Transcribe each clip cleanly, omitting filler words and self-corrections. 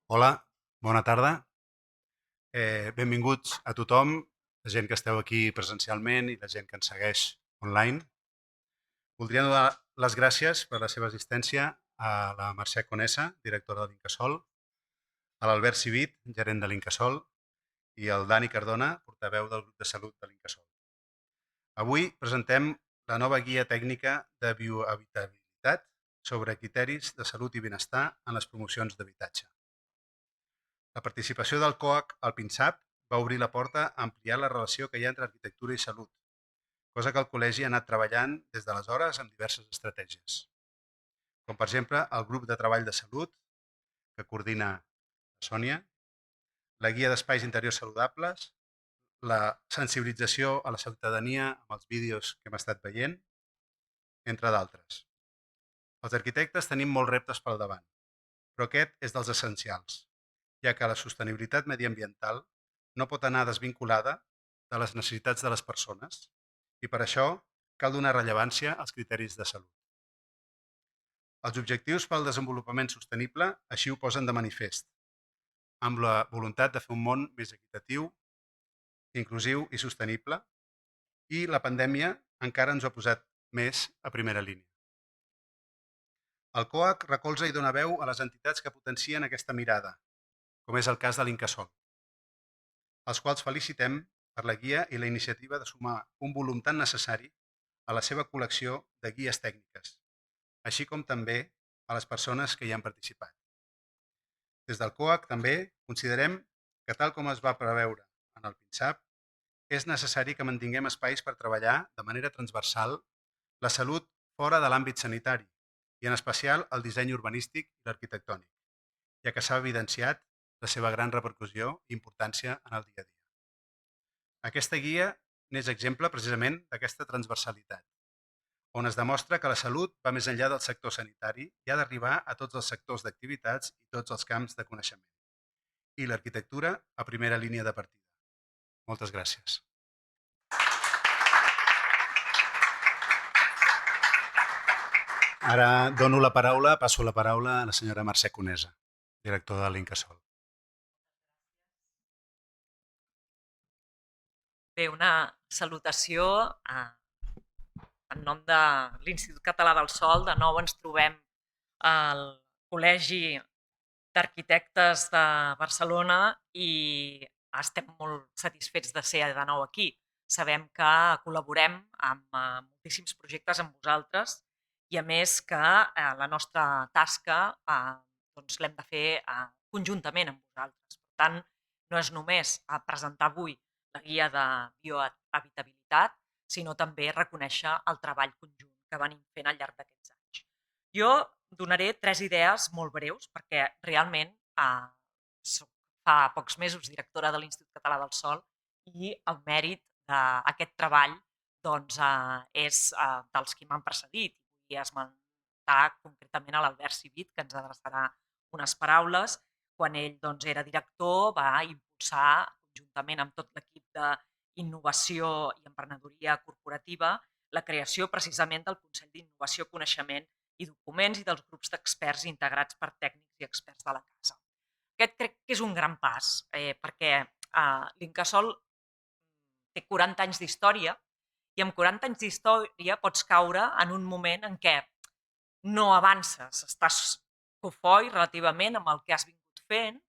Hola, bona tarda. Benvinguts a tothom, la gent que esteu aquí presencialment i la gent que ens segueix online. Voldria donar les gràcies per la seva assistència a la Mercè Conesa, directora de l'Incasòl, a l'Albert Civit, gerent de l'Incasòl, i al Dani Cardona, portaveu del grup de salut de l'Incasòl. Avui presentem la nova guia tècnica de biohabitabilitat sobre criteris de salut i benestar en les promocions d'habitatge. La participació del COAC al PINSAP va obrir la porta a ampliar la relació que hi ha entre arquitectura i salut, cosa que el col·legi ha anat treballant des d'aleshores amb diverses estratègies, com per exemple el grup de treball de salut que coordina Sònia, la guia d'espais interiors saludables, la sensibilització a la ciutadania amb els vídeos que hem estat veient, entre d'altres. Els arquitectes tenim molts reptes pel davant, però aquest és dels essencials, ja que la sostenibilitat mediambiental no pot anar desvinculada de les necessitats de les persones i per això cal donar rellevància als criteris de salut. Els objectius pel desenvolupament sostenible així ho posen de manifest, amb la voluntat de fer un món més equitatiu, inclusiu i sostenible, i la pandèmia encara ens ho ha posat més a primera línia. El COAC recolza i dona veu a les entitats que potencien aquesta mirada, com és el cas de l'Incasòl, els quals felicitem per la guia i la iniciativa de sumar un volum tan necessari a la seva col·lecció de guies tècniques, així com també a les persones que hi han participat. Des del COAC també considerem que, tal com es va preveure en el PINSAP, és necessari que mantinguem espais per treballar de manera transversal la salut fora de l'àmbit sanitari i en especial el disseny urbanístic i l'arquitectònic, ja que s'ha evidenciat la seva gran repercussió i importància en el dia a dia. Aquesta guia n'és exemple precisament d'aquesta transversalitat, on es demostra que la salut va més enllà del sector sanitari i ha d'arribar a tots els sectors d'activitats i tots els camps de coneixement. I l'arquitectura a primera línia de partida. Moltes gràcies. Ara dono la paraula, passo la paraula a la senyora Mercè Conesa, directora de l'Incasòl. Bé, una salutació en nom de l'Institut Català del Sòl. De nou ens trobem al Col·legi d'Arquitectes de Barcelona i estem molt satisfets de ser de nou aquí. Sabem que col·laborem amb moltíssims projectes amb vosaltres i a més que la nostra tasca doncs l'hem de fer conjuntament amb vosaltres. Per tant, no és només presentar avui la guia de biohabitabilitat, sinó també reconèixer el treball conjunt que venim fent al llarg d'aquests anys. Jo donaré 3 idees molt breus, perquè realment soc fa pocs mesos directora de l'Institut Català del Sòl i el mèrit d'aquest treball doncs, és dels qui m'han precedit. Vull esmentar concretament a l'Albert Civit, que ens adreçarà unes paraules. Quan ell doncs, era director, va impulsar, conjuntament amb tot l'equip d'innovació i emprenedoria corporativa, la creació precisament del Consell d'Innovació, Coneixement i Documents i dels grups d'experts integrats per tècnics i experts de la casa. Aquest crec que és un gran pas, perquè l'Incasòl té 40 anys d'història i amb 40 anys d'història pots caure en un moment en què no avances, estàs cofoi relativament amb el que has vingut fent,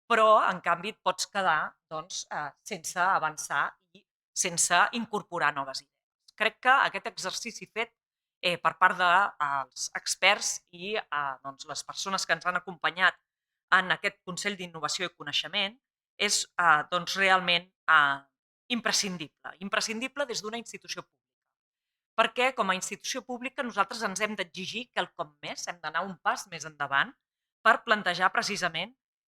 però en canvi et pots quedar doncs, sense avançar i sense incorporar noves idees. Crec que aquest exercici fet per part dels experts i doncs, les persones que ens han acompanyat en aquest Consell d'Innovació i Coneixement és doncs, realment imprescindible. Imprescindible des d'una institució pública. Perquè com a institució pública nosaltres ens hem d'exigir quelcom més, hem d'anar un pas més endavant per plantejar precisament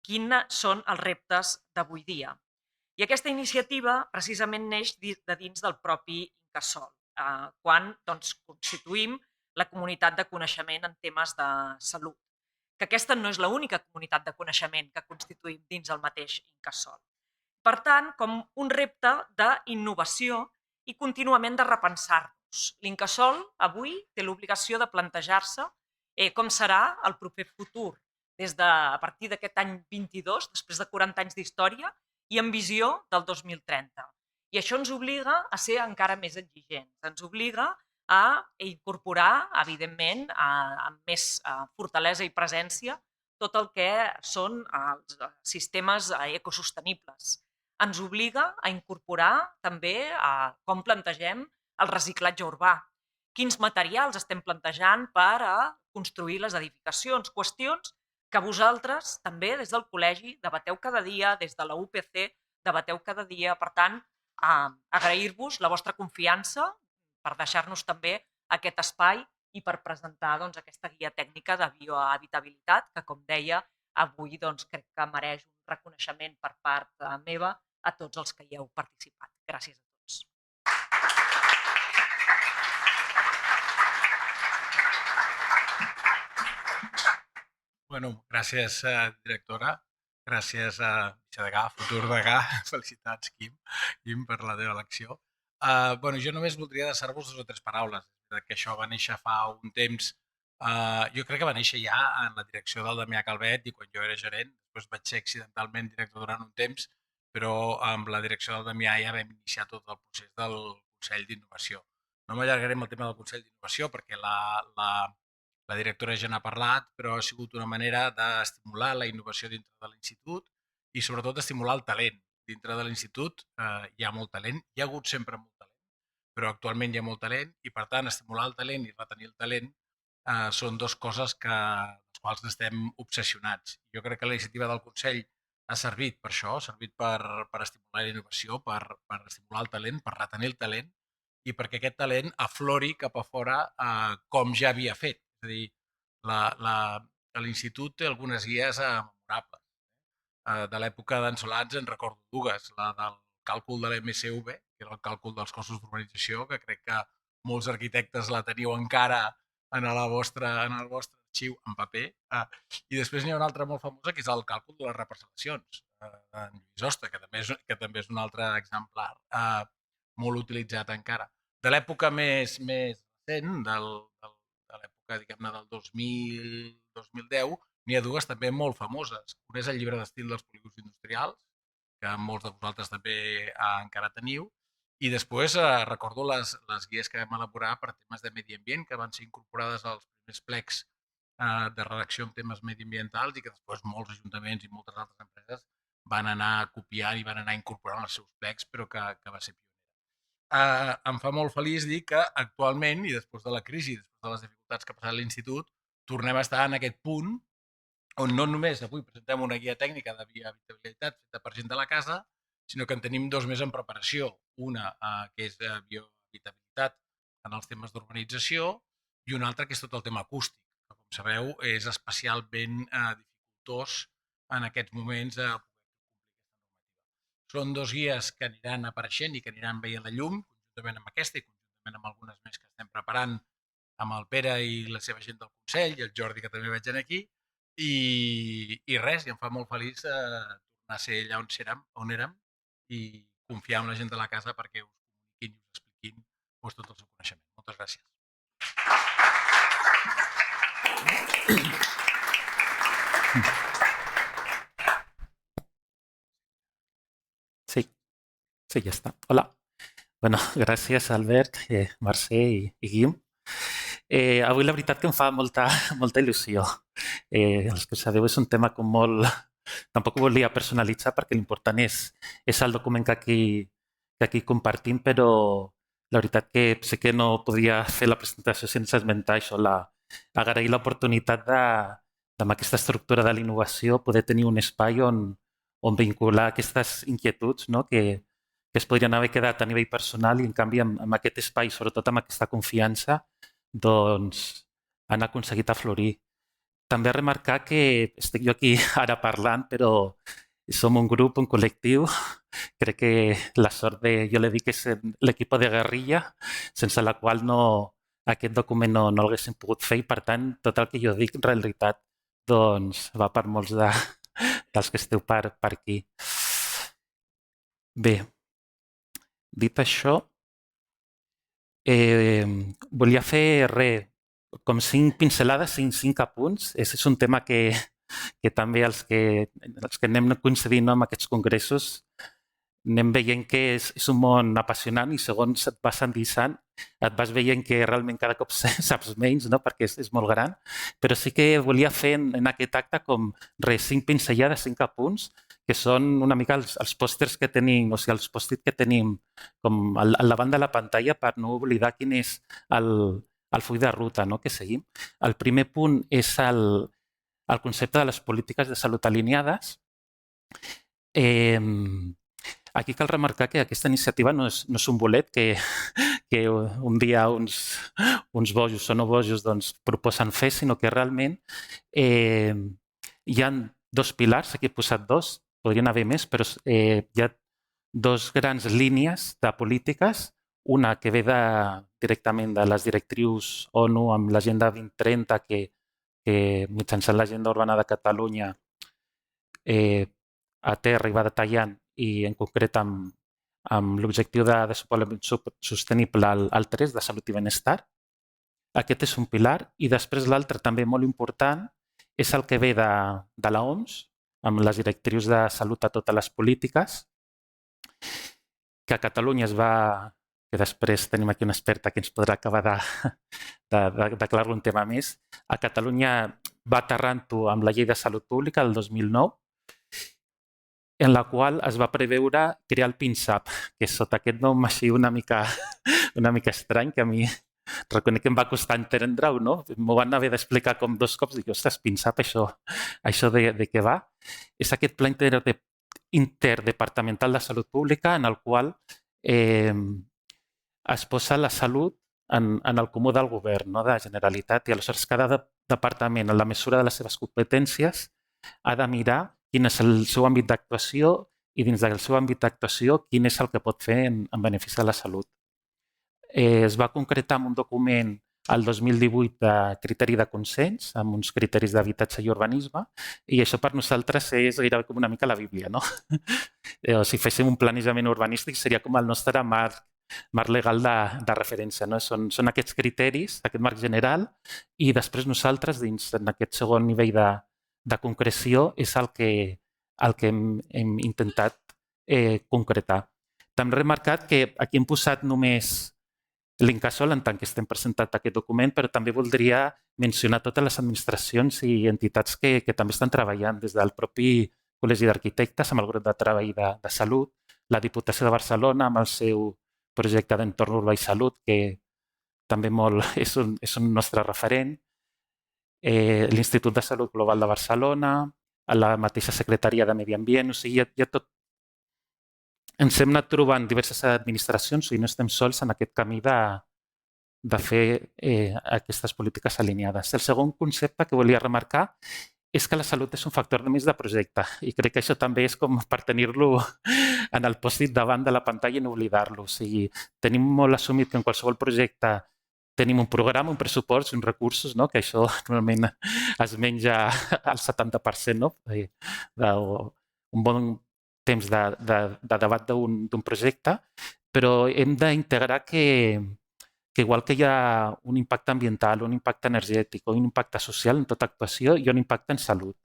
quins són els reptes d'avui dia. I aquesta iniciativa precisament neix de dins del propi Incasòl, quan doncs, constituïm la comunitat de coneixement en temes de salut, que aquesta no és l'única comunitat de coneixement que constituïm dins el mateix Incasòl. Per tant, com un repte d'innovació i contínuament de repensar-nos. L'Incasòl avui té l'obligació de plantejar-se com serà el proper futur a partir d'aquest any 22, després de 40 anys d'història, i amb visió del 2030. I això ens obliga a ser encara més exigents, ens obliga a incorporar, evidentment, amb més fortalesa i presència, tot el que són els sistemes ecosostenibles. Ens obliga a incorporar també com plantegem el reciclatge urbà, quins materials estem plantejant per construir les edificacions, qüestions que vosaltres també des del col·legi debateu cada dia, des de la UPC debateu cada dia. Per tant, agrair-vos la vostra confiança per deixar-nos també aquest espai i per presentar aquesta guia tècnica de biohabitabilitat que, com deia, avui crec que mereix un reconeixement per part meva a tots els que hi heu participat. Gràcies a tots. Bueno, gràcies, directora. Gràcies, vicedegà, futur degà. Felicitats, Quim, per la teva elecció. Jo només voldria deixar-vos 2 o 3 paraules. Que això va néixer fa un temps. Jo crec que va néixer ja en la direcció del Damià Calvet i quan jo era gerent. Després vaig ser accidentalment director durant un temps, però amb la direcció del Damià ja vam iniciar tot el procés del Consell d'Innovació. No m'allargaré amb el tema del Consell d'Innovació perquè la directora ja n'ha parlat, però ha sigut una manera d'estimular la innovació dintre de l'institut i sobretot d'estimular el talent. Dintre de l'institut hi ha molt talent, hi ha hagut sempre molt talent, però actualment hi ha molt talent i, per tant, estimular el talent i retenir el talent són 2 coses les quals estem obsessionats. Jo crec que la iniciativa del Consell ha servit per això, ha servit per estimular la innovació, per estimular el talent, per retenir el talent i perquè aquest talent aflori cap a fora com ja havia fet. És a dir, l'institut té algunes guies memorables. De l'època d'en Solans en recordo 2, la del càlcul de l'MSV, que era el càlcul dels costos d'urbanització, que crec que molts arquitectes la teniu encara en el vostre arxiu en paper. I després n'hi ha una altra molt famosa, que és el càlcul de les reparcel·lacions, d'en Lluís Hoste, que també és un altre exemplar molt utilitzat encara. De l'època més recent, de l'època, diguem-ne, del 2010, n'hi ha 2 també molt famoses. Una és el llibre d'estil dels polígons industrials, que molts de vosaltres també encara teniu, i després recordo les guies que vam elaborar per temes de medi ambient, que van ser incorporades als primers plecs de redacció en temes mediambientals i que després molts ajuntaments i moltes altres empreses van anar copiant i van anar incorporant els seus plecs, però que va ser pionera. Em fa molt feliç dir que actualment, i després de la crisi, després de les dificultats que ha passat l'institut, tornem a estar en aquest punt on no només avui presentem una guia tècnica de biohabitabilitat feta per gent de la casa, sinó que en tenim 2 més en preparació. Una, que és biohabitabilitat en els temes d'urbanització, i una altra, que és tot el tema acústic, que, com sabeu, és especialment dificultós en aquests moments poder complir aquesta normativa. Són 2 guies que aniran apareixent i que aniran veient la llum, conjuntament amb aquesta i conjuntament amb algunes més que estem preparant amb el Pere i la seva gent del Consell, i el Jordi, que també veig aquí, i res, i em fa molt feliç tornar a ser allà on érem i confiar en la gent de la casa perquè us comuniquin i us expliquin tot el seu coneixement. Moltes gràcies. Sí, ya está. Hola. Bueno, gràcies Albert, Mercè i Guim. Avui la veritat que em fa molta il·lusió. Els que sabeu, és un tema com molt... Tampoc ho volia personalitzar perquè l'important és el document que aquí compartim, però la veritat que sé que no podia fer la presentació sense esmentar això, agrair l'oportunitat amb aquesta estructura de la innovació poder tenir un espai on vincular aquestes inquietuds, no? que es podrien haver quedat a nivell personal i, en canvi, amb aquest espai, sobretot amb aquesta confiança, doncs han aconseguit aflorir. També remarcar que estic jo aquí ara parlant, però som un grup, un col·lectiu. Crec que la sort jo le dic que és l'equip de guerrilla, sense la qual aquest document no l'haguéssim pogut fer, i per tant tot el que jo dic en realitat doncs va per molts dels que esteu per aquí. Bé, dit això, volia fer com 5 pinzellades, 5 apunts. És un tema que que també els que anem coincidint amb aquests congressos anem veient que és un món apassionant i segons et vas endinçant et vas veient que realment cada cop saps menys, no? Perquè és molt gran, però sí que volia fer en aquest acte com 5 pinzellades, 5 apunts, que són una mica els pòsters que tenim, o sigui, els post-it que tenim com al davant de la pantalla per no oblidar quin és el full de ruta, no? Que seguim. El primer punt és el concepte de les polítiques de salut alineades. Aquí cal remarcar que aquesta iniciativa no és un bolet que un dia uns bojos o no bojos doncs, proposen fer, sinó que realment hi ha 2 pilars, aquí he posat 2, podrien haver més, però hi ha 2 grans línies de polítiques, una que ve directament de les directrius ONU amb l'Agenda 2030 que mitjançant l'Agenda Urbana de Catalunya a terra i va detallant i en concret amb l'objectiu de desenvolupament sostenible al 3 de salut i benestar. Aquest és un pilar i després l'altre també molt important és el que ve de l'OMS amb les directrius de salut a totes les polítiques que a Catalunya es va, que després tenim aquí una experta que ens podrà acabar d'aclarar un tema més, a Catalunya va aterrant-ho amb la Llei de Salut Pública del 2009 en la qual es va preveure crear el PINSAP, que sota aquest nom així una mica estrany, que a mi reconec que em va costar entendre-ho, no? M'ho van haver d'explicar com 2 cops, dic, ostres, PINSAP, això de què va? És aquest pla interdepartamental de salut pública en el qual es posa la salut en el comú del govern, no? De la Generalitat, i aleshores cada departament, en la mesura de les seves competències, ha de mirar quin és el seu àmbit d'actuació i dins del seu àmbit d'actuació quin és el que pot fer en benefici de la salut. Es va concretar en un document el 2018 de criteri de consens, amb uns criteris d'habitatge i urbanisme, i això per nosaltres és gairebé com una mica la Bíblia, no? Si féssim un planejament urbanístic seria com el nostre marc legal de referència, no? Són aquests criteris, aquest marc general, i després nosaltres, dins d'aquest segon nivell de concreció, és el que hem intentat concretar. També he remarcat que aquí hem posat només l'Incasòl en tant que estem presentant aquest document, però també voldria mencionar totes les administracions i entitats que també estan treballant, des del propi Col·legi d'Arquitectes amb el grup de treball de salut, la Diputació de Barcelona amb el seu projecte d'entorn urbà i salut, que també és un nostre referent, l'Institut de Salut Global de Barcelona, la mateixa Secretaria de Medi Ambient, o sigui, hi ha tot. Ens hem anat trobant diverses administracions i no estem sols en aquest camí de fer aquestes polítiques alineades. El segon concepte que volia remarcar és que la salut és un factor més de projecte i crec que això també és com per tenir-lo en el pòst-it davant de la pantalla i no oblidar-lo. O sigui, tenim molt assumit que en qualsevol projecte tenim un programa, un pressupost, uns recursos, no? Que això normalment es menja al 70%, no? Un bon temps de debat d'un projecte, però hem d'integrar que igual que hi ha un impacte ambiental, un impacte energètic o un impacte social en tota actuació, hi ha un impacte en salut.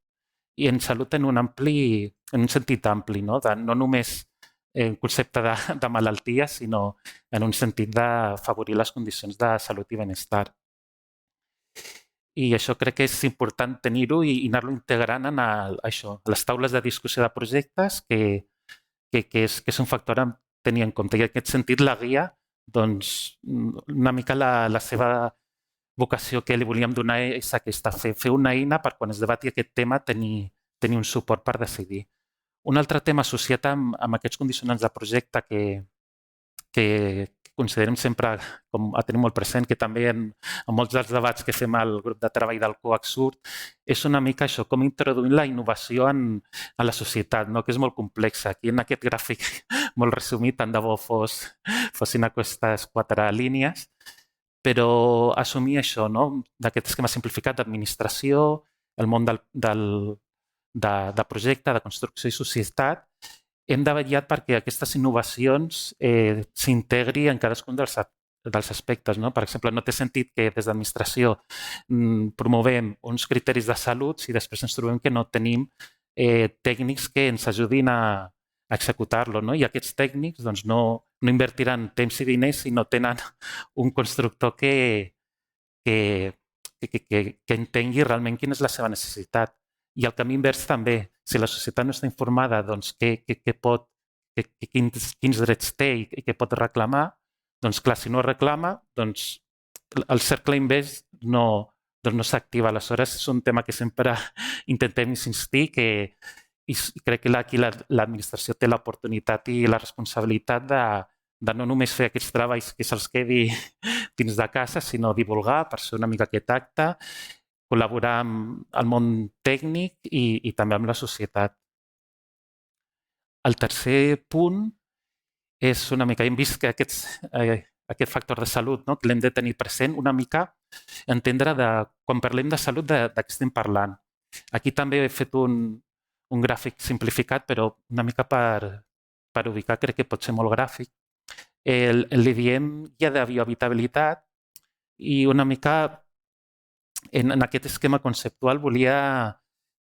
I en salut en un sentit ampli, no només en concepte de malaltia, sinó en un sentit d'afavorir les condicions de salut i benestar. I això crec que és important tenir-ho i anar-lo integrant en les taules de discussió de projectes, que és un factor a tenir en compte. I en aquest sentit, la guia, doncs, una mica la seva vocació que li volíem donar és aquesta, fer una eina per quan es debati aquest tema tenir un suport per decidir. Un altre tema associat amb aquests condicionants de projecte que considerem sempre com a tenir molt present, que també en molts dels debats que fem al grup de treball del COAC surt, és una mica això, com introduir la innovació en la societat, no? Que és molt complexa. Aquí en aquest gràfic molt resumit, tant de bo fossin aquestes 4 línies, però assumir això, no? D'aquest esquema simplificat d'administració, el món de projecte, de construcció i societat, hem de vetllar perquè aquestes innovacions s'integri en cadascun dels dels aspectes. No? Per exemple, no té sentit que des d'administració promovem uns criteris de salut si després ens trobem que no tenim tècnics que ens ajudin a executar-lo. No? I aquests tècnics doncs, no invertiran temps i diners si no tenen un constructor que entengui realment quina és la seva necessitat. I el camí invers també, si la societat no està informada doncs, quins drets té i què pot reclamar, doncs clar, si no reclama, doncs el cercle invers no s'activa. Aleshores, és un tema que sempre intentem insistir i crec que aquí l'administració té l'oportunitat i la responsabilitat de no només fer aquests treballs que se'ls quedi dins de casa, sinó divulgar per ser una mica aquest acte, col·laborar amb el món tècnic i també amb la societat. El tercer punt és una mica, hem vist que aquest factor de salut, no? Que l'hem de tenir present, una mica entendre quan parlem de salut de què estem parlant. Aquí també he fet un gràfic simplificat, però una mica per ubicar, crec que pot ser molt gràfic. Li diem guia de biohabitabilitat i una mica en aquest esquema conceptual volia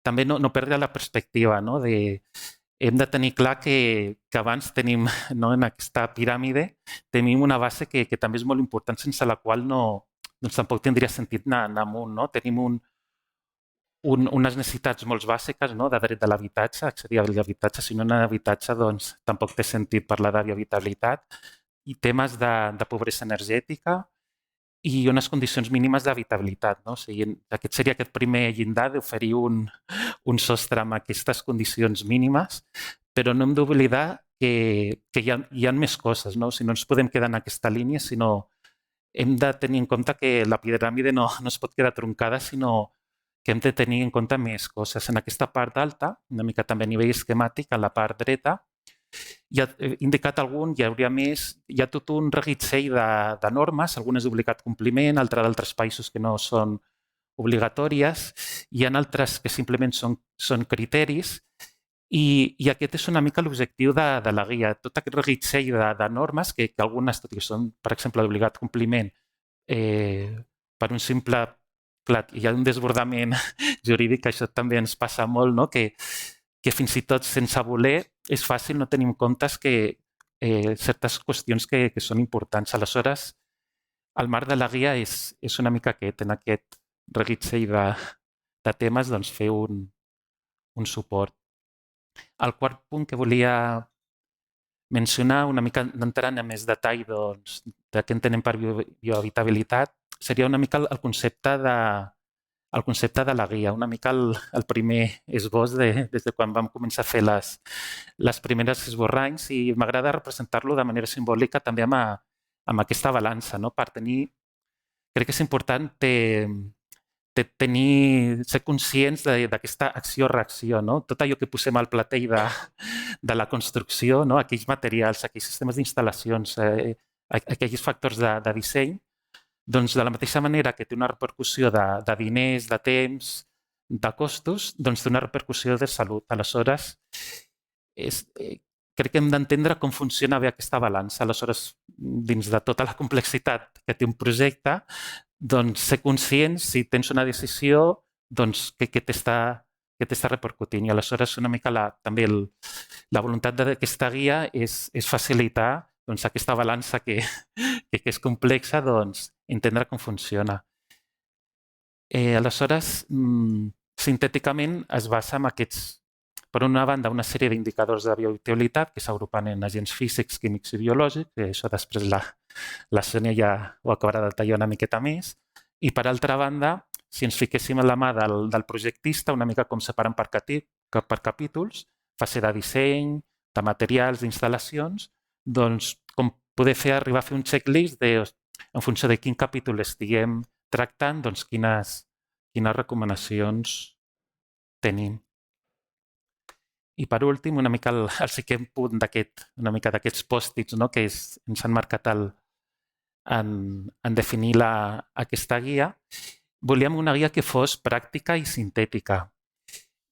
també no perdre la perspectiva, no? Hem de tenir clar que abans tenim, no, en aquesta piràmide, tenim una base que també és molt important, sense la qual doncs tampoc tindria sentit anar amunt. No? Tenim unes necessitats molt bàsiques, no? De dret de l'habitatge, accedir a l'habitatge. Si no hi ha habitatge, doncs tampoc té sentit parlar de biohabitabilitat. I temes de pobresa energètica i unes condicions mínimes d'habitabilitat. No? O sigui, aquest seria aquest primer llindar d'oferir un sostre amb aquestes condicions mínimes, però no hem d'oblidar que hi ha més coses. No? O sigui, no ens podem quedar en aquesta línia, sinó hem de tenir en compte que la piràmide no es pot quedar troncada, sinó que hem de tenir en compte més coses. En aquesta part alta, una mica també a nivell esquemàtic, a la part dreta, ja he indicat algun, hi hauria més, hi ha tot un reguitzell de normes, algunes d'obligat compliment, altres d'altres països que no són obligatòries, hi ha altres que simplement són criteris i aquest és una mica l'objectiu de la guia. Tot aquest reguitzell de normes, que algunes, tot i que són, per exemple, d'obligat compliment, per un simple... Clar, hi ha un desbordament jurídic, això també ens passa molt, no? Que fins i tot sense voler és fàcil no tenir en compte certes qüestions que són importants. Aleshores, el marc de la guia és una mica aquest, en aquest reguitzell de temes, doncs fer un suport. El quart punt que volia mencionar, una mica entrant en més detall doncs, de què entenem per biohabitabilitat, seria una mica el concepte de la guia, una mica el primer esbós des de quan vam començar a fer les primeres esborranys i m'agrada representar-lo de manera simbòlica també amb aquesta balança, no? Per tenir... Crec que és important ser conscients d'aquesta acció-reacció, no? Tot allò que posem al platell de la construcció, no? Aquells materials, aquells sistemes d'instal·lacions, aquells factors de disseny, doncs de la mateixa manera que té una repercussió de diners, de temps, de costos, doncs té una repercussió de salut. Aleshores, crec que hem d'entendre com funciona bé aquesta balança. Aleshores, dins de tota la complexitat que té un projecte, doncs ser conscients, si tens una decisió, doncs què t'està repercutint. I aleshores una mica també la voluntat d'aquesta guia és facilitar doncs, aquesta balança que és complexa, doncs, entendre com funciona. Aleshores, sintèticament es basa en aquests, per una banda, una sèrie d'indicadors de biohabitabilitat que s'agrupen en agents físics, químics i biològics, que això després la Sònia ja ho acabarà de detallar una miqueta més, i per altra banda, si ens fiquéssim a la mà del projectista, una mica com separant per capítols, fase de disseny, de materials, d'instal·lacions, doncs com poder arribar a fer un checklist en funció de quin capítol estiguem tractant, doncs quines recomanacions tenim. I per últim, una mica el cinquè punt d'aquests pòstits, no? Que ens han marcat en definir aquesta guia. Volíem una guia que fos pràctica i sintètica.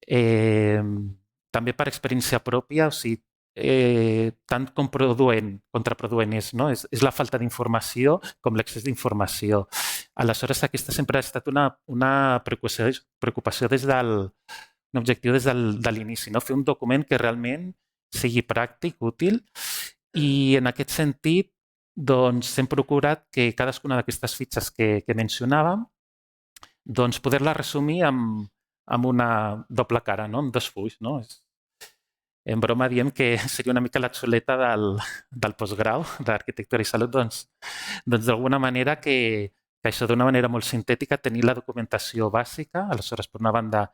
També per experiència pròpia, o sigui, tant contraproduent és, no? És la falta d'informació com l'excés d'informació. Aleshores, aquesta sempre ha estat una preocupació un objectiu des de l'inici, no? Fer un document que realment sigui pràctic, útil, i en aquest sentit doncs, hem procurat que cadascuna d'aquestes fitxes que mencionàvem doncs, poder-la resumir amb una doble cara, no? Amb dos fulls. No? En broma diem que seria una mica la xuleta del postgrau d'Arquitectura i Salut, doncs d'alguna manera que això d'una manera molt sintètica tenir la documentació bàsica, aleshores per una banda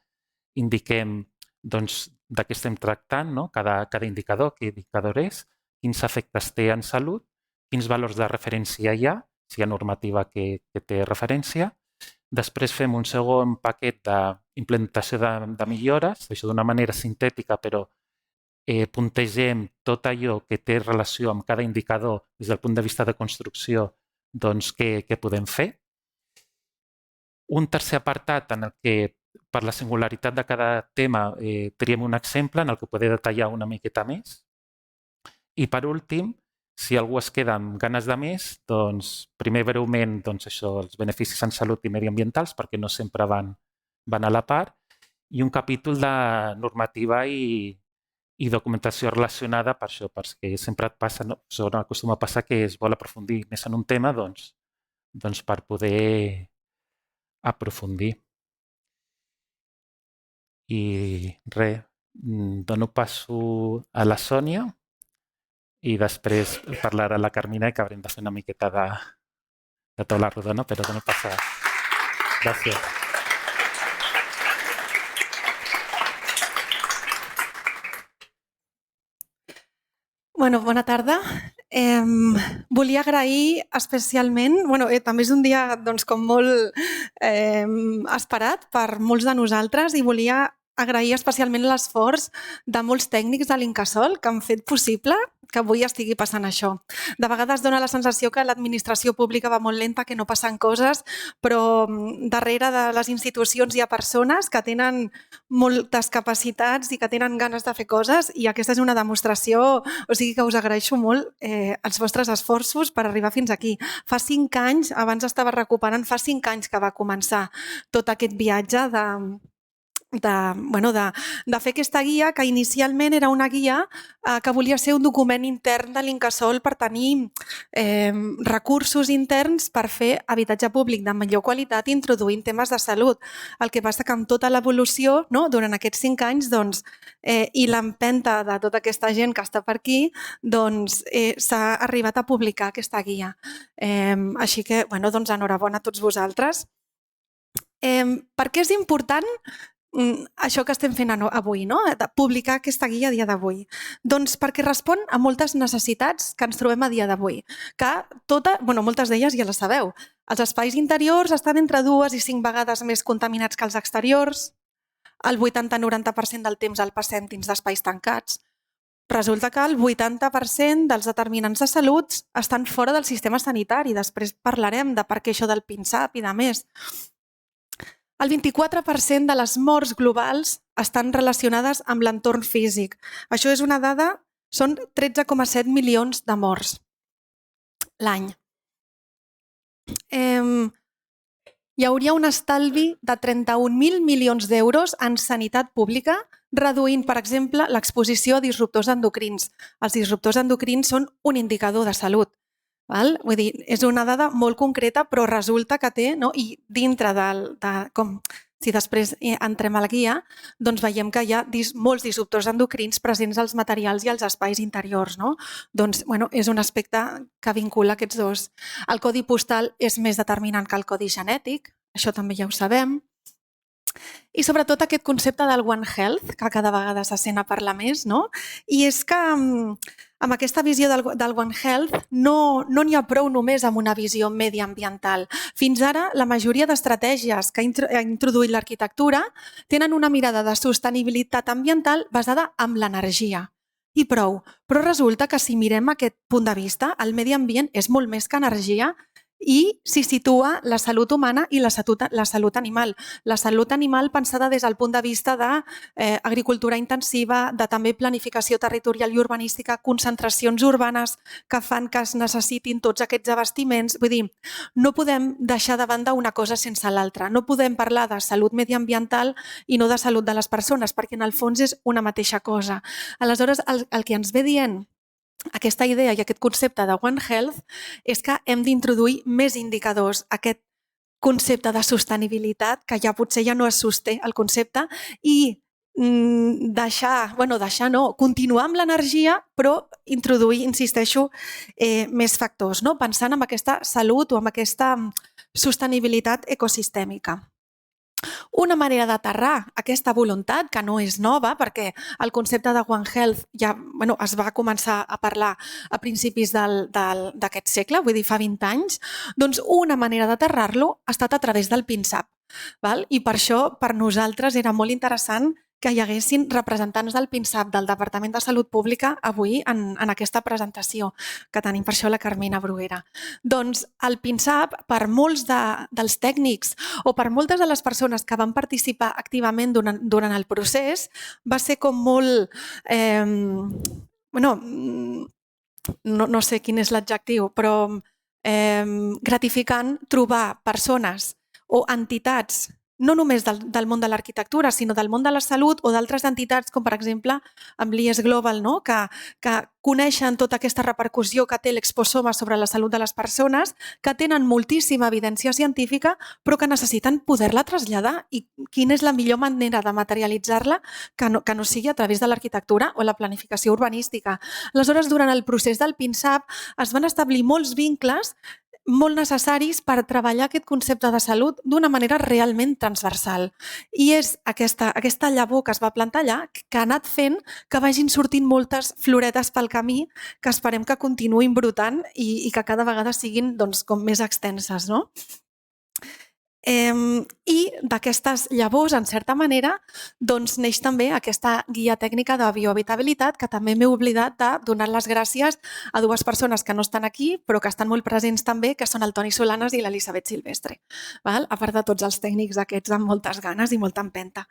indiquem doncs, de què estem tractant, no? cada indicador, què indicador és, quins efectes té en salut, quins valors de referència hi ha, si hi ha normativa que té referència. Després fem un segon paquet d'implementació de millores, això d'una manera sintètica, però puntegem tot allò que té relació amb cada indicador des del punt de vista de construcció, doncs què podem fer. Un tercer apartat en el que per la singularitat de cada tema triem un exemple en el que poder detallar una miqueta més. I per últim, si algú es queda amb ganes de més, doncs primer breument doncs això, els beneficis en salut i mediambientals, perquè no sempre van a la part, i un capítol de normativa i documentació relacionada per això, perquè sempre et passa, no? Acostuma a passar que es vol aprofundir més en un tema, doncs per poder aprofundir. I res, dono passo a la Sònia i després parlarà la Carmina i que haurem de fer una miqueta de taula rodona, però dono pas a... Gràcies. Bueno, bona tarda. Volia agrair especialment, també és un dia doncs, com molt esperat per molts de nosaltres i volia agrair especialment l'esforç de molts tècnics de l'Incasòl que han fet possible que avui estigui passant això. De vegades dona la sensació que l'administració pública va molt lenta, que no passen coses, però darrere de les institucions hi ha persones que tenen moltes capacitats i que tenen ganes de fer coses i aquesta és una demostració, o sigui que us agraeixo molt els vostres esforços per arribar fins aquí. Fa 5 anys, abans estava recuperant, fa 5 anys que va començar tot aquest viatge de fer aquesta guia, que inicialment era una guia que volia ser un document intern de l'Incasòl per tenir recursos interns per fer habitatge públic de millor qualitat introduint temes de salut. El que passa que amb tota l'evolució, durant aquests 5 anys, i l'empenta de tota aquesta gent que està per aquí, s'ha arribat a publicar aquesta guia. Així que, enhorabona a tots vosaltres. Per què és important això que estem fent avui, de publicar aquesta guia a dia d'avui? Doncs perquè respon a moltes necessitats que ens trobem a dia d'avui, que moltes d'elles ja les sabeu. Els espais interiors estan entre 2 i 5 vegades més contaminats que els exteriors, el 80-90% del temps el passem dins d'espais tancats. Resulta que el 80% dels determinants de salut estan fora del sistema sanitari, després parlarem de per què això del PINSAP i de més. El 24% de les morts globals estan relacionades amb l'entorn físic. Això és una dada, són 13,7 milions de morts l'any. Hi hauria un estalvi de 31.000 milions d'euros en sanitat pública, reduint, per exemple, l'exposició a disruptors endocrins. Els disruptors endocrins són un indicador de salut. Vull dir, és una dada molt concreta, però resulta que té, i dintre si després entrem a la guia, doncs veiem que hi ha molts disruptors endocrins presents als materials i als espais interiors. Doncs, és un aspecte que vincula aquests dos. El codi postal és més determinant que el codi genètic, això també ja ho sabem. I sobretot aquest concepte del One Health, que cada vegada se sent a parlar més, i és que amb aquesta visió del One Health no n'hi ha prou només amb una visió mediambiental. Fins ara, la majoria d'estratègies que ha introduït l'arquitectura tenen una mirada de sostenibilitat ambiental basada en l'energia. I prou. Però resulta que si mirem aquest punt de vista, el medi ambient és molt més que energia i s'hi situa la salut humana i la salut animal. La salut animal pensada des del punt de vista d'agricultura intensiva, de també planificació territorial i urbanística, concentracions urbanes que fan que es necessitin tots aquests abastiments. Vull dir, no podem deixar de banda una cosa sense l'altra. No podem parlar de salut mediambiental i no de salut de les persones, perquè en el fons és una mateixa cosa. Aleshores, el que ens ve dient aquesta idea i aquest concepte de One Health és que hem d'introduir més indicadors, aquest concepte de sostenibilitat, que ja potser ja no es sosté el concepte, i continuar amb l'energia, però introduir, insisteixo, més factors, no? Pensant en aquesta salut o en aquesta sostenibilitat ecosistèmica. Una manera d'aterrar aquesta voluntat, que no és nova, perquè el concepte de One Health ja es va començar a parlar a principis d'aquest segle, vull dir, fa 20 anys, doncs una manera d'aterrar-lo ha estat a través del PINSAP. I per això, per nosaltres, era molt interessant que hi haguessin representants del PINSAP, del Departament de Salut Pública, avui en aquesta presentació, que tenim per això la Carmina Bruguera. Doncs el PINSAP, per molts dels tècnics o per moltes de les persones que van participar activament durant el procés, va ser com molt... no sé quin és l'adjectiu, però gratificant trobar persones o entitats, no només del món de l'arquitectura, sinó del món de la salut o d'altres entitats, com per exemple amb l'IES Global, que coneixen tota aquesta repercussió que té l'exposoma sobre la salut de les persones, que tenen moltíssima evidència científica, però que necessiten poder-la traslladar. I quina és la millor manera de materialitzar-la que no sigui a través de l'arquitectura o la planificació urbanística. Aleshores, durant el procés del PINSAP es van establir molts vincles molt necessaris per treballar aquest concepte de salut d'una manera realment transversal. I és aquesta llavor que es va plantar allà que ha anat fent que vagin sortint moltes floretes pel camí que esperem que continuïn brotant i que cada vegada siguin com més extenses, no? I d'aquestes llavors, en certa manera, neix també aquesta guia tècnica de biohabitabilitat, que també m'he oblidat de donar les gràcies a dues persones que no estan aquí, però que estan molt presents també, que són el Toni Solanes i l'Elisabet Silvestre, a part de tots els tècnics aquests amb moltes ganes i molta empenta.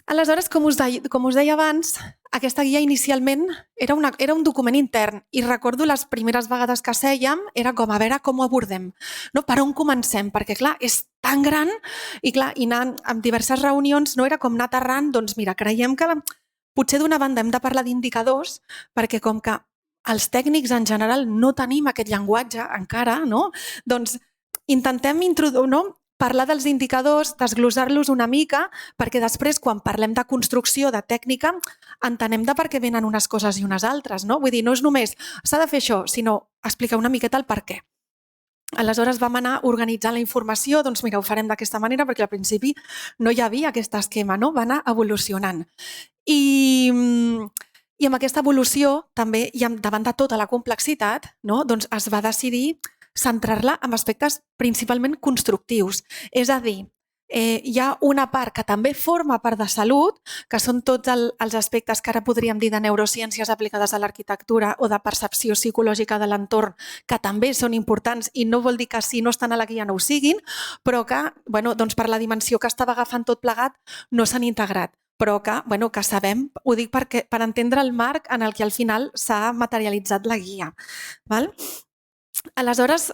Aleshores, com us deia abans, aquesta guia inicialment era un document intern i recordo les primeres vegades que sèiem era com a veure com ho abordem, per on comencem, perquè clar, és tan gran i anant amb diverses reunions no era com anar aterrant, doncs mira, creiem que potser d'una banda hem de parlar d'indicadors perquè com que els tècnics en general no tenim aquest llenguatge encara, doncs intentem parlar dels indicadors, desglossar-los una mica, perquè després, quan parlem de construcció, de tècnica, entenem de per què venen unes coses i unes altres. Vull dir, no és només s'ha de fer això, sinó explicar una miqueta el per què. Aleshores vam anar organitzant la informació, doncs mira, ho farem d'aquesta manera, perquè al principi no hi havia aquest esquema, va anar evolucionant. I amb aquesta evolució, també, i davant de tota la complexitat, doncs es va decidir centrar-la en aspectes principalment constructius. És a dir, hi ha una part que també forma part de salut, que són tots els aspectes que ara podríem dir de neurociències aplicades a l'arquitectura o de percepció psicològica de l'entorn, que també són importants i no vol dir que si no estan a la guia no ho siguin, però que per la dimensió que estava agafant tot plegat no s'han integrat. Però que sabem, ho dic per entendre el marc en el que al final s'ha materialitzat la guia. Aleshores,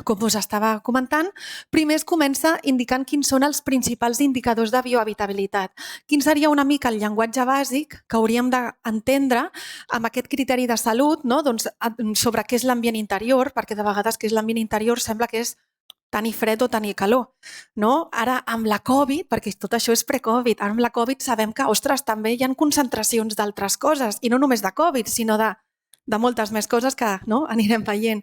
com us estava comentant, primer es comença indicant quins són els principals indicadors de biohabitabilitat. Quin seria una mica el llenguatge bàsic que hauríem d'entendre amb aquest criteri de salut sobre què és l'ambient interior, perquè de vegades què és l'ambient interior sembla que és tenir fred o tenir calor. Ara, amb la Covid, perquè tot això és pre-Covid, amb la Covid sabem que, ostres, també hi ha concentracions d'altres coses, i no només de Covid, sinó de moltes més coses que anirem veient.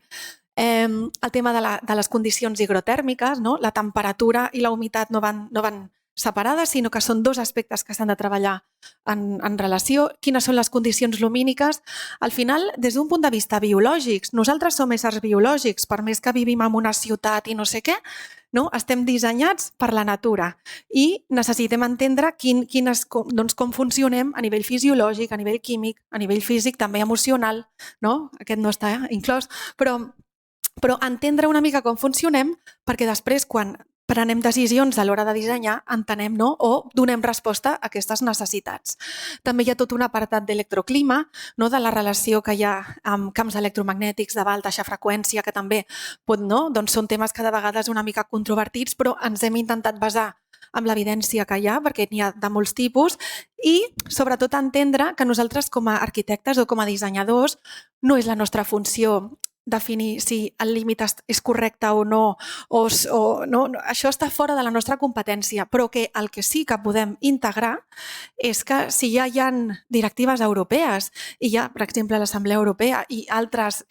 El tema de les condicions higrotèrmiques, la temperatura i la humitat no van separades, sinó que són dos aspectes que s'han de treballar en relació. Quines són les condicions lumíniques? Al final, des d'un punt de vista biològic, nosaltres som éssers biològics, per més que vivim en una ciutat i no sé què, estem dissenyats per la natura i necessitem entendre com funcionem a nivell fisiològic, a nivell químic, a nivell físic, també emocional, aquest no està inclòs, però però entendre una mica com funcionem perquè després quan prenem decisions a l'hora de dissenyar, entenem o donem resposta a aquestes necessitats. També hi ha tot un apartat d'electroclima, de la relació que hi ha amb camps electromagnètics de baixa freqüència, que també són temes que de vegades una mica controvertits, però ens hem intentat basar amb l'evidència que hi ha, perquè n'hi ha de molts tipus, i sobretot entendre que nosaltres com a arquitectes o com a dissenyadors no és la nostra funció definir si el límit és correcte o no, això està fora de la nostra competència, però que el que sí que podem integrar és que si ja hi ha directives europees i hi ha, per exemple, l'Assemblea Europea i altres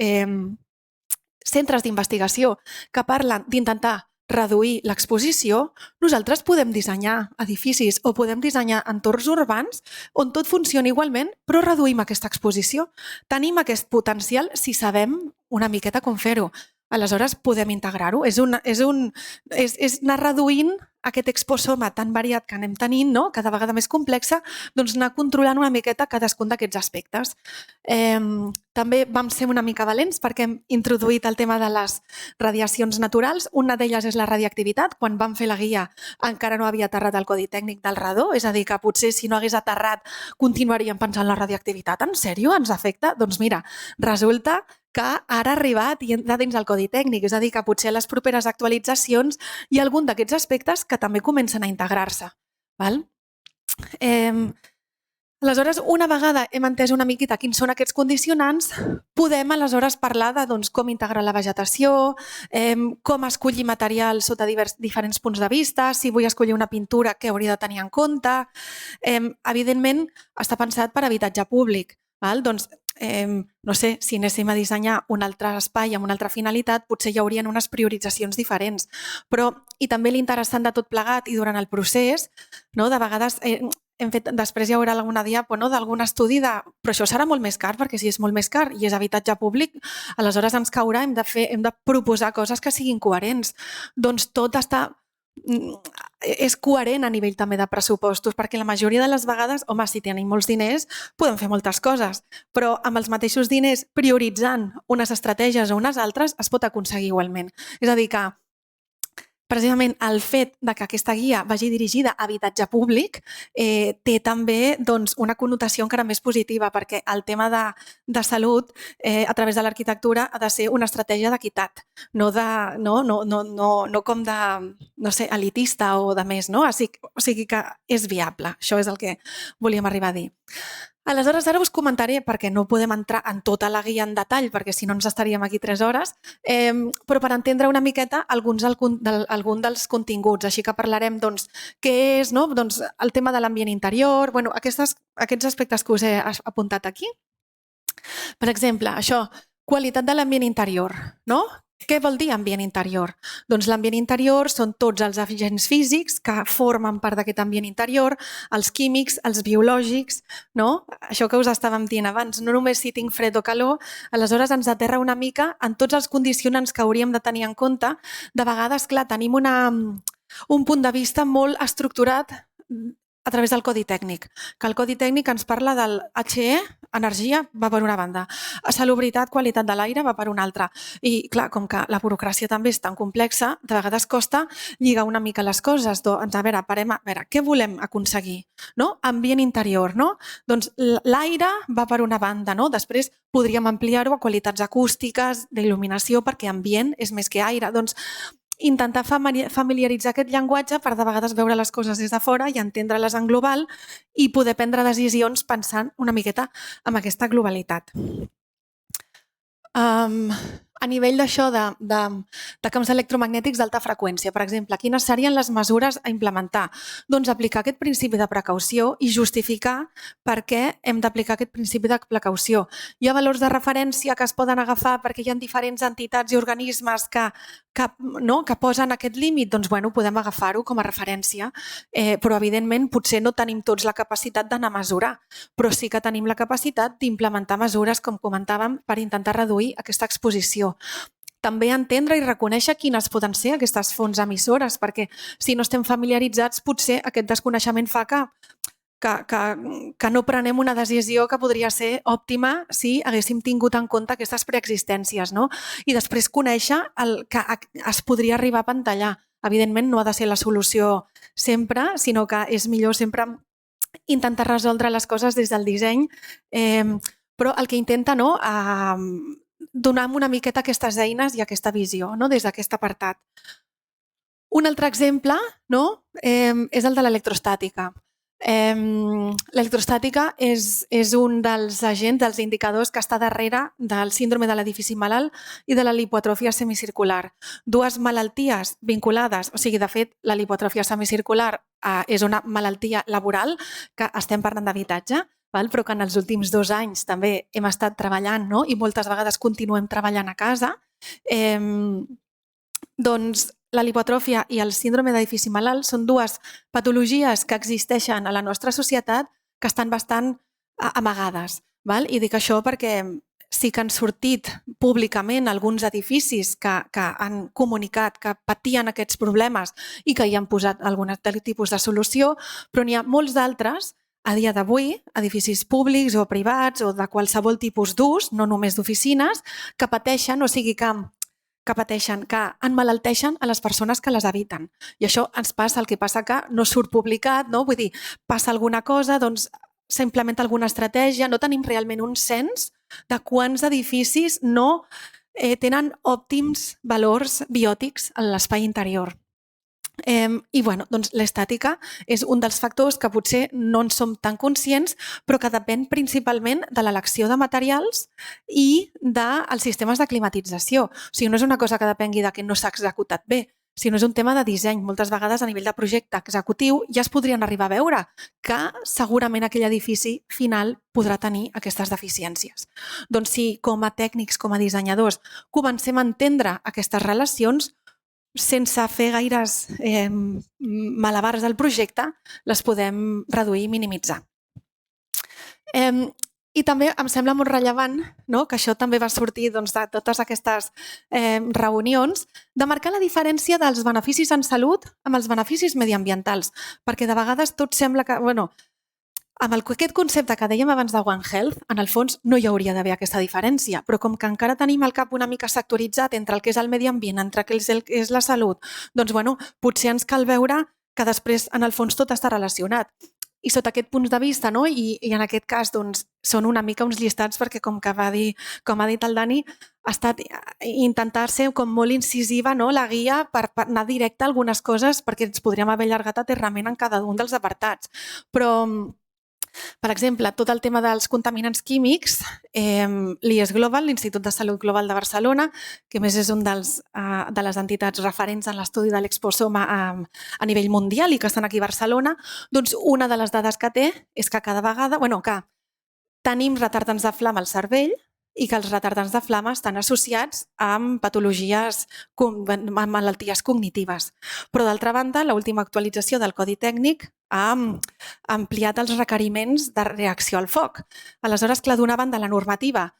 centres d'investigació que parlen d'intentar reduir l'exposició, nosaltres podem dissenyar edificis o podem dissenyar entorns urbans on tot funciona igualment, però reduïm aquesta exposició. Tenim aquest potencial si sabem una miqueta com fer-ho. Aleshores, podem integrar-ho. És anar reduint aquest exposoma tan variat que anem tenint, cada vegada més complexa, doncs anar controlant una miqueta cadascun d'aquests aspectes. També vam ser una mica valents perquè hem introduït el tema de les radiacions naturals. Una d'elles és la radioactivitat. Quan vam fer la guia encara no havia aterrat el codi tècnic del radó, és a dir, que potser si no hagués aterrat continuaríem pensant en la radioactivitat. En sèrio? Ens afecta? Doncs mira, resulta que ara ha arribat i entra dins el codi tècnic, és a dir, que potser a les properes actualitzacions hi ha algun d'aquests aspectes que també comencen a integrar-se. Aleshores, una vegada hem entès una miqueta quins són aquests condicionants, podem aleshores parlar de com integrar la vegetació, com escollir material sota diferents punts de vista, si vull escollir una pintura, què hauria de tenir en compte. Evidentment, està pensat per habitatge públic. Doncs, no sé, si anéssim a dissenyar un altre espai amb una altra finalitat, potser hi haurien unes prioritzacions diferents. I també l'interessant de tot plegat i durant el procés, de vegades hem fet, després hi haurà alguna diapo d'algun estudi de però això serà molt més car, perquè si és molt més car i és habitatge públic, aleshores ens caurà, hem de proposar coses que siguin coherents. Doncs tot és coherent a nivell també de pressupostos, perquè la majoria de les vegades, home, si tenim molts diners, podem fer moltes coses, però amb els mateixos diners, prioritzant unes estratègies o unes altres, es pot aconseguir igualment. És a dir, que precisament el fet que aquesta guia vagi dirigida a habitatge públic té també una connotació encara més positiva, perquè el tema de salut a través de l'arquitectura ha de ser una estratègia d'equitat, no com de, no sé, elitista o de més, no? O sigui que és viable, això és el que volíem arribar a dir. Aleshores, ara us comentaré, perquè no podem entrar en tota la guia en detall, perquè si no ens estaríem aquí 3 hores, però per entendre una miqueta algun dels continguts. Així que parlarem què és el tema de l'ambient interior, aquests aspectes que us he apuntat aquí. Per exemple, això, qualitat de l'ambient interior, no? Què vol dir ambient interior? Doncs l'ambient interior són tots els agents físics que formen part d'aquest ambient interior, els químics, els biològics, no? Això que us estàvem dient abans, no només si tinc fred o calor, aleshores ens aterra una mica en tots els condicionants que hauríem de tenir en compte. De vegades, clar, tenim un punt de vista molt estructurat a través del codi tècnic, que el codi tècnic ens parla del HE, energia, va per una banda, salubritat, qualitat de l'aire, va per una altra. I clar, com que la burocràcia també és tan complexa, de vegades costa lligar una mica les coses. Doncs a veure, què volem aconseguir? Ambient interior, no? Doncs l'aire va per una banda, no? Després podríem ampliar-ho a qualitats acústiques, d'il·luminació, perquè ambient és més que aire. Doncs intentar familiaritzar aquest llenguatge per de vegades veure les coses des de fora i entendre-les en global i poder prendre decisions pensant una miqueta en aquesta globalitat. A nivell d'això de camps electromagnètics d'alta freqüència, per exemple, quines serien les mesures a implementar? Doncs aplicar aquest principi de precaució i justificar per què hem d'aplicar aquest principi de precaució. Hi ha valors de referència que es poden agafar perquè hi ha diferents entitats i organismes que posen aquest límit, doncs podem agafar-ho com a referència, però evidentment potser no tenim tots la capacitat d'anar a mesurar, però sí que tenim la capacitat d'implementar mesures, com comentàvem, per intentar reduir aquesta exposició. També entendre i reconèixer quines poden ser aquestes fonts emissores, perquè si no estem familiaritzats potser aquest desconeixement fa que que no prenem una decisió que podria ser òptima si haguéssim tingut en compte aquestes preexistències, no? I després conèixer el que es podria arribar a pantallar. Evidentment, no ha de ser la solució sempre, sinó que és millor sempre intentar resoldre les coses des del disseny, però el que intenta, no, donar una miqueta aquestes eines i aquesta visió, no, des d'aquest apartat. Un altre exemple, no, és el de l'electrostàtica. L'electrostàtica és un dels agents, dels indicadors que està darrere del síndrome de l'edifici malalt i de la lipoatròfia semicircular. Dues malalties vinculades, o sigui, de fet, la lipoatròfia semicircular és una malaltia laboral, que estem parlant d'habitatge, però que en els últims 2 anys també hem estat treballant, no? I moltes vegades continuem treballant a casa. Doncs la lipoatròfia i el síndrome d'edifici malalt són dues patologies que existeixen a la nostra societat que estan bastant amagades. I dic això perquè sí que han sortit públicament alguns edificis que han comunicat que patien aquests problemes i que hi han posat algun tipus de solució, però n'hi ha molts d'altres a dia d'avui, edificis públics o privats o de qualsevol tipus d'ús, no només d'oficines, que pateixen, o sigui que emmalalteixen a les persones que les habiten. I això ens passa, el que passa que no surt publicat, no? Vull dir, passa alguna cosa, doncs s'implementa alguna estratègia, no tenim realment un cens de quants edificis no tenen òptims valors biòtics en l'espai interior. I doncs l'estàtica és un dels factors que potser no en som tan conscients, però que depèn principalment de l'elecció de materials i dels sistemes de climatització. O sigui, no és una cosa que depengui de que no s'ha executat bé, sinó és un tema de disseny. Moltes vegades a nivell de projecte executiu ja es podrien arribar a veure que segurament aquell edifici final podrà tenir aquestes deficiències. Doncs si com a tècnics, com a dissenyadors, comencem a entendre aquestes relacions, sense fer gaires malabars del projecte, les podem reduir i minimitzar. I també em sembla molt rellevant, que això també va sortir de totes aquestes reunions, de marcar la diferència dels beneficis en salut amb els beneficis mediambientals, perquè de vegades tot sembla que... Amb aquest concepte que dèiem abans de One Health, en el fons no hi hauria d'haver aquesta diferència, però com que encara tenim el cap una mica sectoritzat entre el que és el medi ambient, entre el que és la salut, doncs potser ens cal veure que després en el fons tot està relacionat. I sota aquest punt de vista, i en aquest cas són una mica uns llistats perquè com ha dit el Dani, ha estat intentar ser com molt incisiva la guia per anar directe a algunes coses perquè ens podríem haver allargat aterrament en cada un dels apartats. Però per exemple, tot el tema dels contaminants químics, l'IES Global, l'Institut de Salut Global de Barcelona, que més és un de les entitats referents en l'estudi de l'exposoma a nivell mundial i que estan aquí a Barcelona, doncs una de les dades que té és que cada vegada que tenim retardants de flama al cervell i que els retardants de flama estan associats amb patologies, amb malalties cognitives. Però d'altra banda, l'última actualització del Codi Tècnic ha ampliat els requeriments de reacció al foc. Aleshores, clar, d'una banda la normativa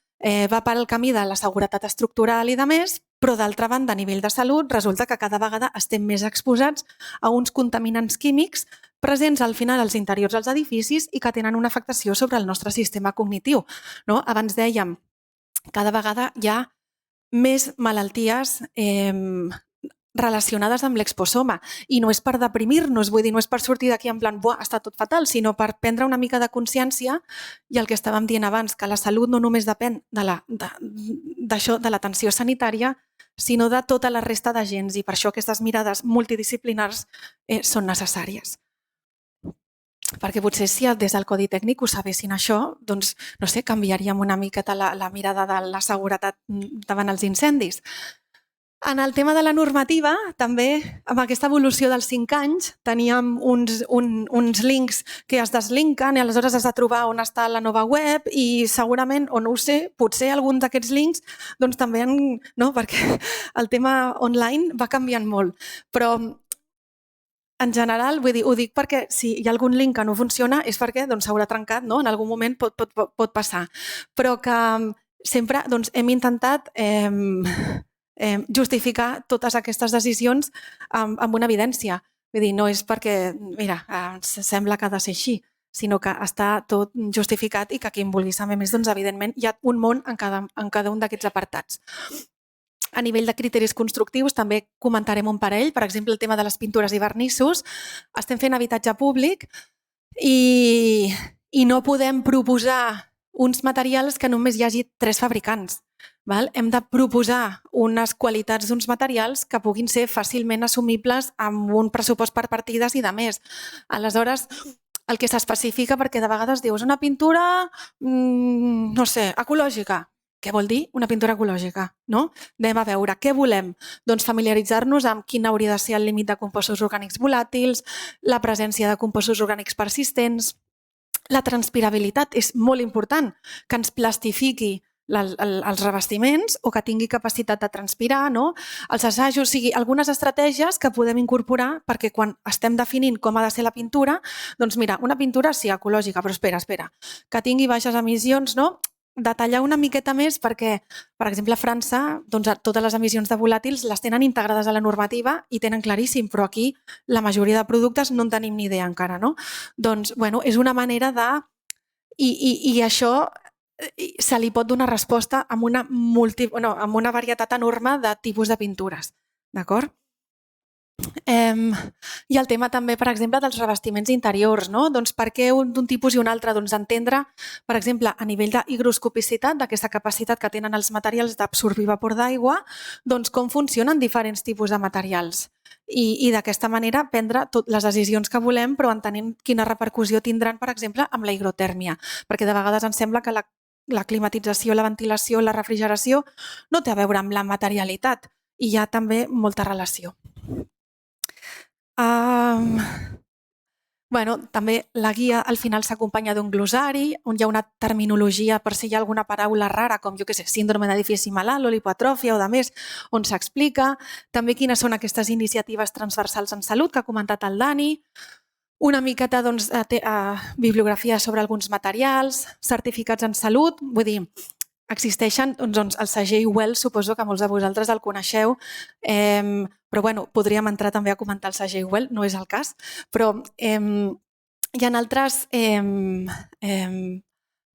va pel camí de la seguretat estructural i de més, però d'altra banda, a nivell de salut, resulta que cada vegada estem més exposats a uns contaminants químics presents al final als interiors dels edificis i que tenen una afectació sobre el nostre sistema cognitiu. Abans dèiem, cada vegada hi ha més malalties relacionades amb l'exposoma i no és per deprimir-nos, vull dir, no és per sortir d'aquí en plan, està tot fatal, sinó per prendre una mica de consciència i el que estàvem dient abans, que la salut no només depèn de l'atenció sanitària, sinó de tota la resta d'agents i per això aquestes mirades multidisciplinars són necessàries. Perquè potser si des del Codi Tècnic ho sabessin això, doncs, no sé, canviaríem una miqueta la mirada de la seguretat davant els incendis. En el tema de la normativa, també, amb aquesta evolució dels 5 anys, teníem uns links que es deslinken i aleshores has de trobar on està la nova web i segurament, o no ho sé, potser algun d'aquests links doncs també perquè el tema online va canviant molt. Però en general, vull dir, ho dic perquè si hi ha algun link que no funciona és perquè s'haurà trencat, en algun moment pot passar. Però que sempre hem intentat justificar totes aquestes decisions amb una evidència. Vull dir, no és perquè, mira, sembla que ha de ser així, sinó que està tot justificat i que qui en vulgui saber més, doncs, evidentment, hi ha un món en cada un d'aquests apartats. A nivell de criteris constructius també comentarem un parell, per exemple, el tema de les pintures i vernissos. Estem fent habitatge públic i no podem proposar uns materials que només hi hagi 3 fabricants. Hem de proposar unes qualitats d'uns materials que puguin ser fàcilment assumibles amb un pressupost per partides i de més. Aleshores, el que s'especifica, perquè de vegades dius una pintura, no sé, ecològica. Què vol dir una pintura ecològica? Anem a veure què volem. Doncs familiaritzar-nos amb quin hauria de ser el límit de compostos orgànics volàtils, la presència de compostos orgànics persistents. La transpirabilitat és molt important, que ens plastifiqui els revestiments o que tingui capacitat de transpirar, els assajos, o sigui, algunes estratègies que podem incorporar perquè quan estem definint com ha de ser la pintura, doncs mira, una pintura sí, ecològica, però espera, que tingui baixes emissions, detallar una miqueta més perquè, per exemple, a França, totes les emissions de volàtils les tenen integrades a la normativa i tenen claríssim, però aquí la majoria de productes no en tenim ni idea encara. Doncs, és una manera de... I això se li pot donar resposta amb una varietat enorme de tipus de pintures. D'acord? I el tema també, per exemple, dels revestiments interiors. Doncs per què d'un tipus i un altre? Doncs entendre, per exemple, a nivell d'higroscopicitat, d'aquesta capacitat que tenen els materials d'absorbir vapor d'aigua, doncs com funcionen diferents tipus de materials. I d'aquesta manera prendre les decisions que volem, però entenent quina repercussió tindran, per exemple, amb la higrotèrmia. Perquè de vegades ens sembla que la climatització, la ventilació, la refrigeració no té a veure amb la materialitat i hi ha també molta relació. També la guia al final s'acompanya d'un glossari on hi ha una terminologia per si hi ha alguna paraula rara com, jo què sé, síndrome d'edifici malalt o lipoatròfia o de més, on s'explica també quines són aquestes iniciatives transversals en salut que ha comentat el Dani, una miqueta bibliografia sobre alguns materials, certificats en salut, vull dir, existeixen el segell WELL, suposo que molts de vosaltres el coneixeu, però podríem entrar també a comentar el segell WELL, no és el cas, però hi ha altres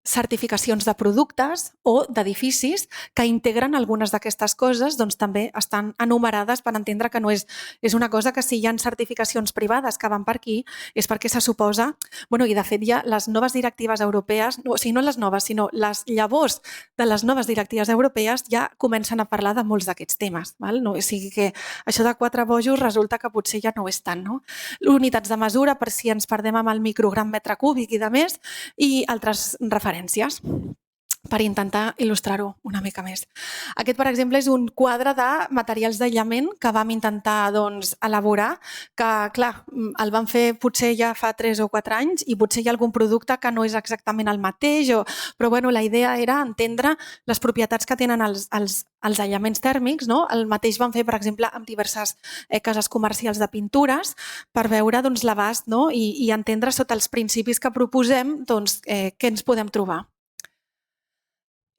certificacions de productes o d'edificis que integren algunes d'aquestes coses, doncs també estan enumerades per entendre que no és una cosa que si hi ha certificacions privades que van per aquí és perquè se suposa, i de fet ja les noves directives europees, o sigui, no les noves, sinó les llavors de les noves directives europees ja comencen a parlar de molts d'aquests temes. O sigui que això de 4 bojos resulta que potser ja no ho és tant. Unitats de mesura per si ens perdem amb el microgram metre cúbic i de més, i altres referències per intentar il·lustrar-ho una mica més. Aquest, per exemple, és un quadre de materials d'aïllament que vam intentar elaborar, que, clar, el vam fer potser ja fa 3 o 4 anys i potser hi ha algun producte que no és exactament el mateix, però la idea era entendre les propietats que tenen els aïllaments tèrmics. El mateix vam fer, per exemple, amb diverses cases comercials de pintures per veure l'abast i entendre sota els principis que proposem què ens podem trobar.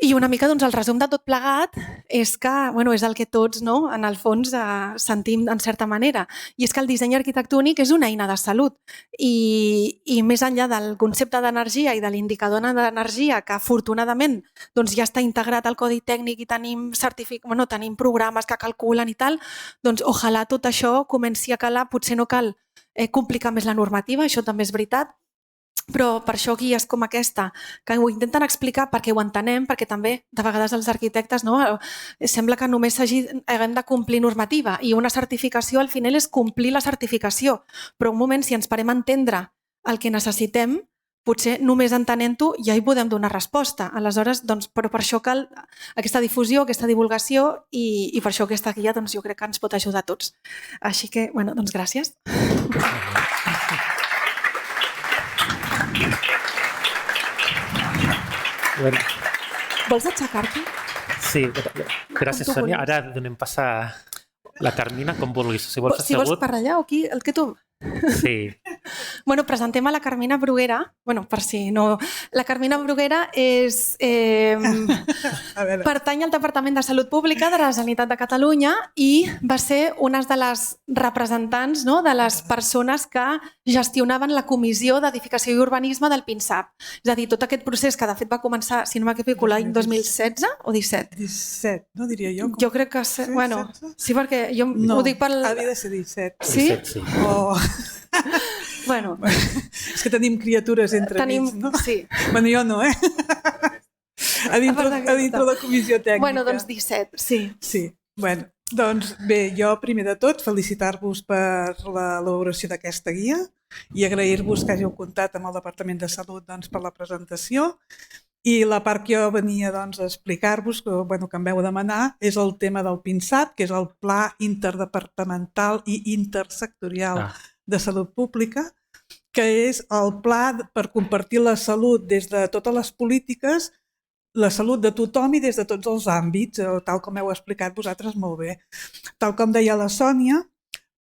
I una mica el resum de tot plegat és que és el que tots en el fons sentim en certa manera, i és que el disseny arquitectònic és una eina de salut i més enllà del concepte d'energia i de l'indicador d'energia que afortunadament ja està integrat al codi tècnic i tenim programes que calculen i tal, doncs ojalà tot això comenci a calar. Potser no cal complicar més la normativa, això també és veritat, però per això guies com aquesta, que ho intenten explicar perquè ho entenem, perquè també de vegades els arquitectes sembla que només haguem de complir normativa i una certificació al final és complir la certificació, però un moment, si ens parem a entendre el que necessitem, potser només entenent-ho ja hi podem donar resposta. Aleshores, però per això cal aquesta difusió, aquesta divulgació i per això aquesta guia jo crec que ens pot ajudar a tots. Així que, gràcies. Vols aixecar-te? Sí, gràcies, Sònia. Ara donem pas a la Carmina, com vulguis. Si vols per allà o aquí, el que tu... Sí. Bueno, presentem a la Carmina Bruguera. Bueno, per si no... La Carmina Bruguera és... A veure, pertany al Departament de Salut Pública de la Generalitat de Catalunya i va ser una de les representants, no?, de les persones que gestionaven la Comissió d'Edificació i Urbanisme del PINSAP. És a dir, tot aquest procés que de fet va començar, si no m'equivoco, l'any 2016 o 17? 17, no diria jo? Jo crec que... Sí, Bueno, 16? sí, perquè jo No, ho dic pel... havia de ser 17. Sí? Sí. Oh. Bueno, És que tenim criatures entre mig, no? Sí. Bueno, jo no, A dintre part d'aquesta. de la comissió tècnica. Bueno, doncs 17, sí. Sí, bueno, doncs bé, jo primer de tot felicitar-vos per l'elaboració d'aquesta guia i agrair-vos que hàgiu comptat amb el Departament de Salut doncs, per la presentació. I la part que jo venia doncs, a explicar-vos, que em vau demanar, és el tema del PINSAP, que és el Pla Interdepartamental i Intersectorial de Salut Pública, que és el pla per compartir la salut des de totes les polítiques, la salut de tothom i des de tots els àmbits, tal com heu explicat vosaltres molt bé. Tal com deia la Sònia,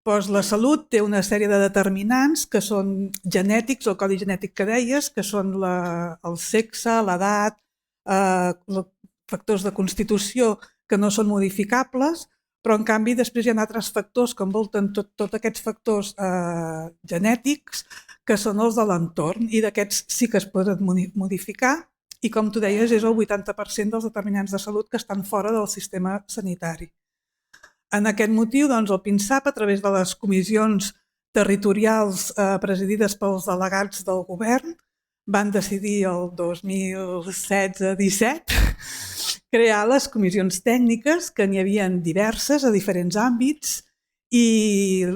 doncs la salut té una sèrie de determinants que són genètics, el codi genètic que deies, que són el sexe, l'edat, factors de constitució que no són modificables, però en canvi després hi ha altres factors que envolten tots aquests factors genètics que són els de l'entorn i d'aquests sí que es poden modificar i com tu deies és el 80% dels determinants de salut que estan fora del sistema sanitari. En aquest motiu, doncs, el PINSAP, a través de les comissions territorials presidides pels delegats del govern, van decidir el 2016-17 crear les comissions tècniques, que n'hi havia diverses a diferents àmbits, i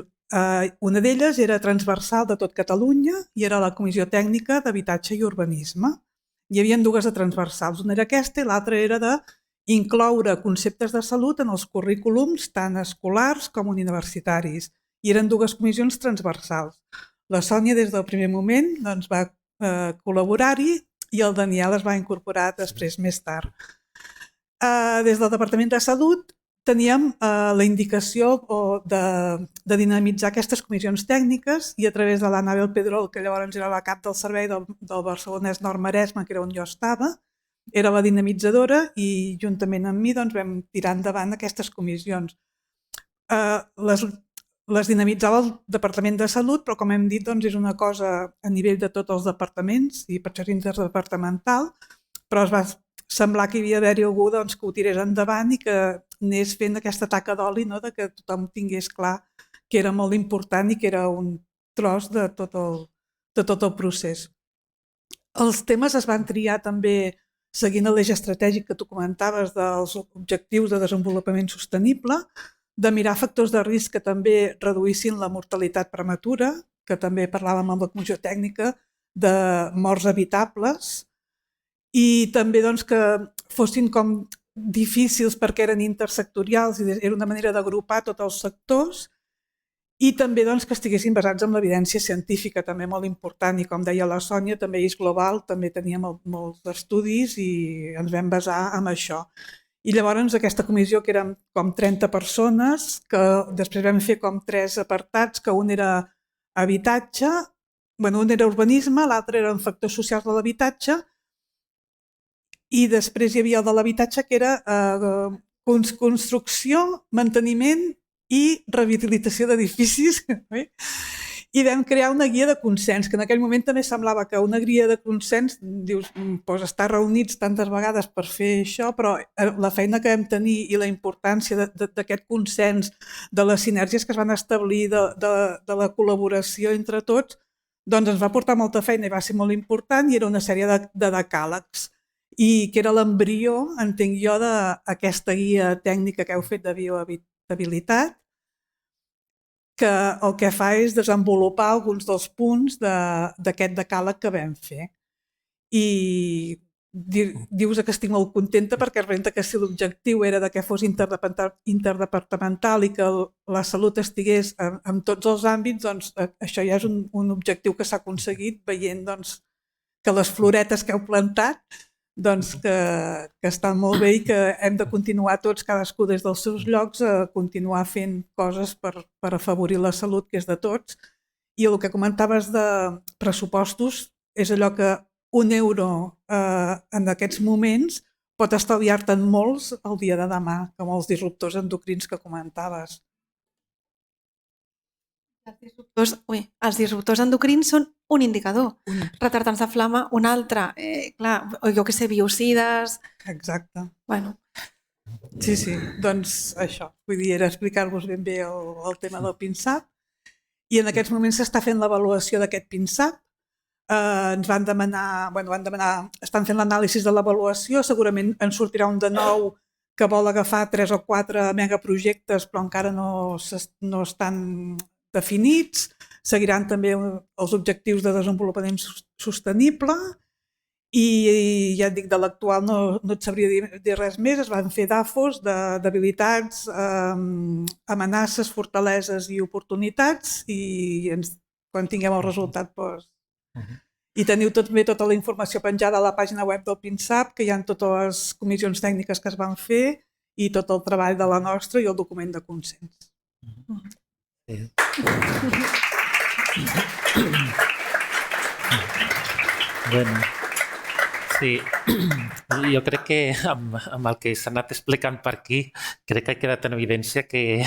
una d'elles era transversal de tot Catalunya i era la Comissió Tècnica d'Habitatge i Urbanisme. Hi havia dues de transversals, una era aquesta i l'altra era d'incloure conceptes de salut en els currículums tant escolars com universitaris. I eren dues comissions transversals. La Sònia des del primer moment doncs, va col·laborar-hi i el Daniel es va incorporar després més tard. Des del Departament de Salut teníem la indicació de dinamitzar aquestes comissions tècniques i a través de l'Anabel Pedrol, que llavors era la cap del servei del Barcelonès Nord-Maresme, que era on jo estava, era la dinamitzadora i juntament amb mi doncs, vam tirar endavant aquestes comissions. Les dinamitzava el Departament de Salut, però com hem dit doncs, és una cosa a nivell de tots els departaments i per això és interdepartamental, però es va semblar que hi havia d'haver-hi algú doncs, que ho tirés endavant i que anés fent aquesta taca d'oli, no? De que tothom tingués clar que era molt important i que era un tros de tot el procés. Els temes es van triar també seguint l'eix estratègic que tu comentaves dels objectius de desenvolupament sostenible, de mirar factors de risc que també reduïssin la mortalitat prematura, que també parlàvem amb la Comissió Tècnica de morts evitables, i també doncs, que fossin com difícils perquè eren intersectorials i era una manera d'agrupar tots els sectors i també doncs, que estiguessin basats en l'evidència científica, també molt important, i com deia la Sònia, també és global, també teníem molts estudis i ens vam basar en això. I llavors aquesta comissió, que érem com 30 persones, que després vam fer com 3 apartats, que un era habitatge, un era urbanisme, l'altre eren factors socials de l'habitatge, i després hi havia el de l'habitatge, que era construcció, manteniment i rehabilitació d'edificis. I vam crear una guia de consens, que en aquell moment també semblava que una guia de consens, dius, doncs estar reunits tantes vegades per fer això, però la feina que vam tenir i la importància d'aquest consens, de les sinergies que es van establir, de la col·laboració entre tots, doncs ens va portar molta feina i va ser molt important i era una sèrie de decàlegs. I que era l'embrió, entenc jo, d'aquesta guia tècnica que heu fet de biohabitabilitat, que el que fa és desenvolupar alguns dels punts d'aquest decàleg que vam fer. I dius que estic molt contenta perquè representa que si l'objectiu era que fos interdepartamental i que la salut estigués en tots els àmbits, doncs això ja és un objectiu que s'ha aconseguit veient que les floretes que heu plantat doncs que estan molt bé i que hem de continuar tots, cadascú des dels seus llocs, a continuar fent coses per afavorir la salut, que és de tots, I el que comentaves de pressupostos és allò que €1 en aquests moments pot estalviar-te'n molts el dia de demà, com els disruptors endocrins que comentaves. Els disruptors endocrins són un indicador. Retardants de flama, un altre. Clar, o jo que sé, biocides... Exacte. Bueno, Sí, doncs això. Vull dir, era explicar-vos ben bé el tema del PINSAP. I en aquests moments s'està fent l'avaluació d'aquest PINSAP. Ens van demanar, estan fent l'anàlisi de l'avaluació, segurament en sortirà un de nou que vol agafar 3 o 4 megaprojectes, però encara no estan definits. Seguiran també els objectius de desenvolupament sostenible i ja et dic, de l'actual no et sabria dir res més. Es van fer DAFOs de debilitats, amenaces, fortaleses i oportunitats i quan tinguem el resultat i teniu també tota la informació penjada a la pàgina web del PINSAP, que hi ha totes les comissions tècniques que es van fer i tot el treball de la nostra i el document de consens. Sí. Bueno, sí, jo crec que amb el que s'ha anat explicant per aquí, crec que ha quedat en evidència que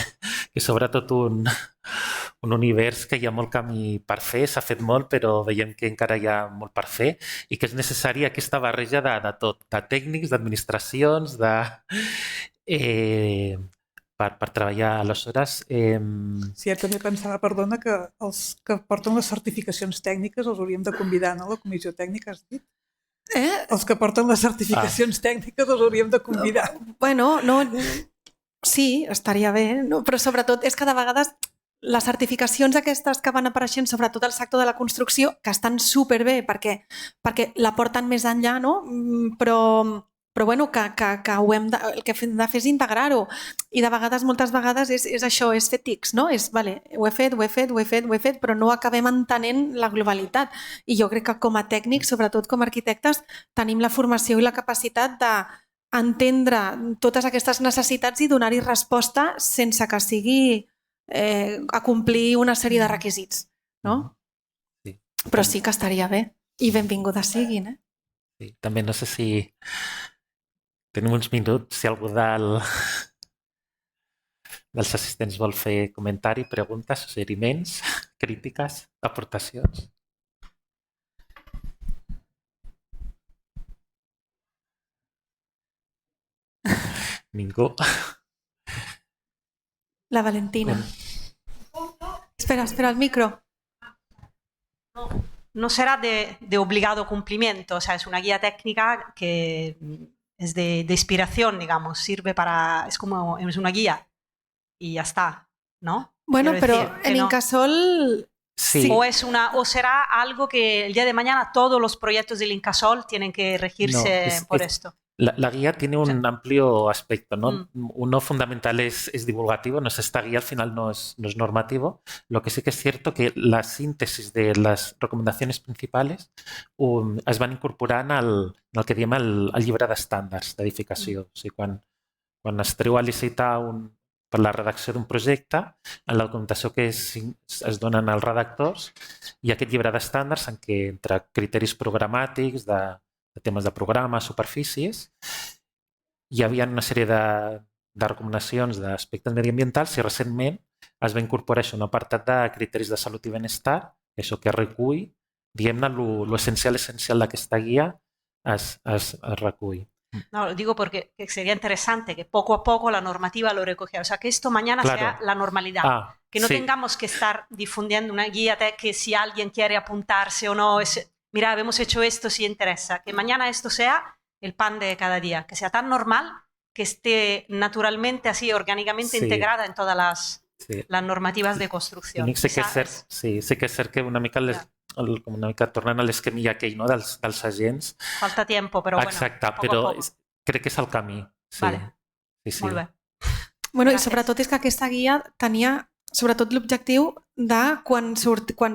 sobretot un univers que hi ha molt camí per fer, s'ha fet molt, però veiem que encara hi ha molt per fer i que és necessària aquesta barreja de tot, de tècnics, d'administracions, per treballar. Aleshores... Sí, també pensava, perdona, que els que porten les certificacions tècniques els hauríem de convidar, no? La comissió tècnica, has dit? Els que porten les certificacions tècniques els hauríem de convidar. Bueno, sí, estaria bé, però sobretot és que de vegades les certificacions aquestes que van apareixent, sobretot al sector de la construcció, que estan superbé perquè la porten més enllà, no? Però bueno, que el que hem de fer és integrar-ho. I de vegades, moltes vegades, és això, és fer tics, no? És, vale, ho he fet, però no acabem entenent la globalitat. I jo crec que com a tècnics, sobretot com a arquitectes, tenim la formació i la capacitat d'entendre totes aquestes necessitats i donar-hi resposta sense que sigui acomplir una sèrie de requisits, no? Sí. Però sí que estaria bé. I benvingudes siguin, eh? Sí, també no sé si tenim uns minuts, si algú dels assistents vol fer comentari, preguntes, suggeriments, crítiques, aportacions. Ningú. La Valentina. Espera el micro. No será de obligado cumplimiento, o sea, es una guía técnica que es de inspiración, digamos, sirve para, es una guía y ya está, ¿no? Bueno, Quiero pero decir, en no. Incasol... Sí. O será algo que el día de mañana todos los proyectos del Incasol tienen que regirse por esto. La guía tiene un amplio aspecto, ¿no? Uno fundamental es divulgativo, esta guía al final no es normativo. Lo que sí que es cierto que la síntesis de las recomendaciones principals es van incorporant al que diem el llibre d'estàndards d'edificació. O sigui, quan es treu a licitar per la redacció d'un projecte, en la documentació que es donen als redactors, hi ha aquest llibre d'estàndards en què entre criteris programàtics, de temes de programa, superfícies, hi havia una sèrie de recomanacions d'aspectes mediambientals i recentment es va incorporar un apartat de criteris de salut i benestar, això que recull, diguem-ne, l'essencial d'aquesta guia es recull. No, lo digo porque sería interesante que poco a poco la normativa lo recogiera. O sea, que esto mañana sea la normalidad. Que no tengamos que estar difundiendo una guía que si alguien quiere apuntarse o no, mira, hemos hecho esto si interesa. Que mañana esto sea el pan de cada día. Que sea tan normal que esté naturalmente, así, orgánicamente integrada en todas las normativas de construcción. Sí que és cert que una mica tornant a l'esquema aquell dels agents. Falta tiempo, però bueno. Exacte, però crec que és el camí. Vale. Sí. Molt bé. Bueno, i sobretot és que aquesta guia tenia sobretot l'objectiu de quan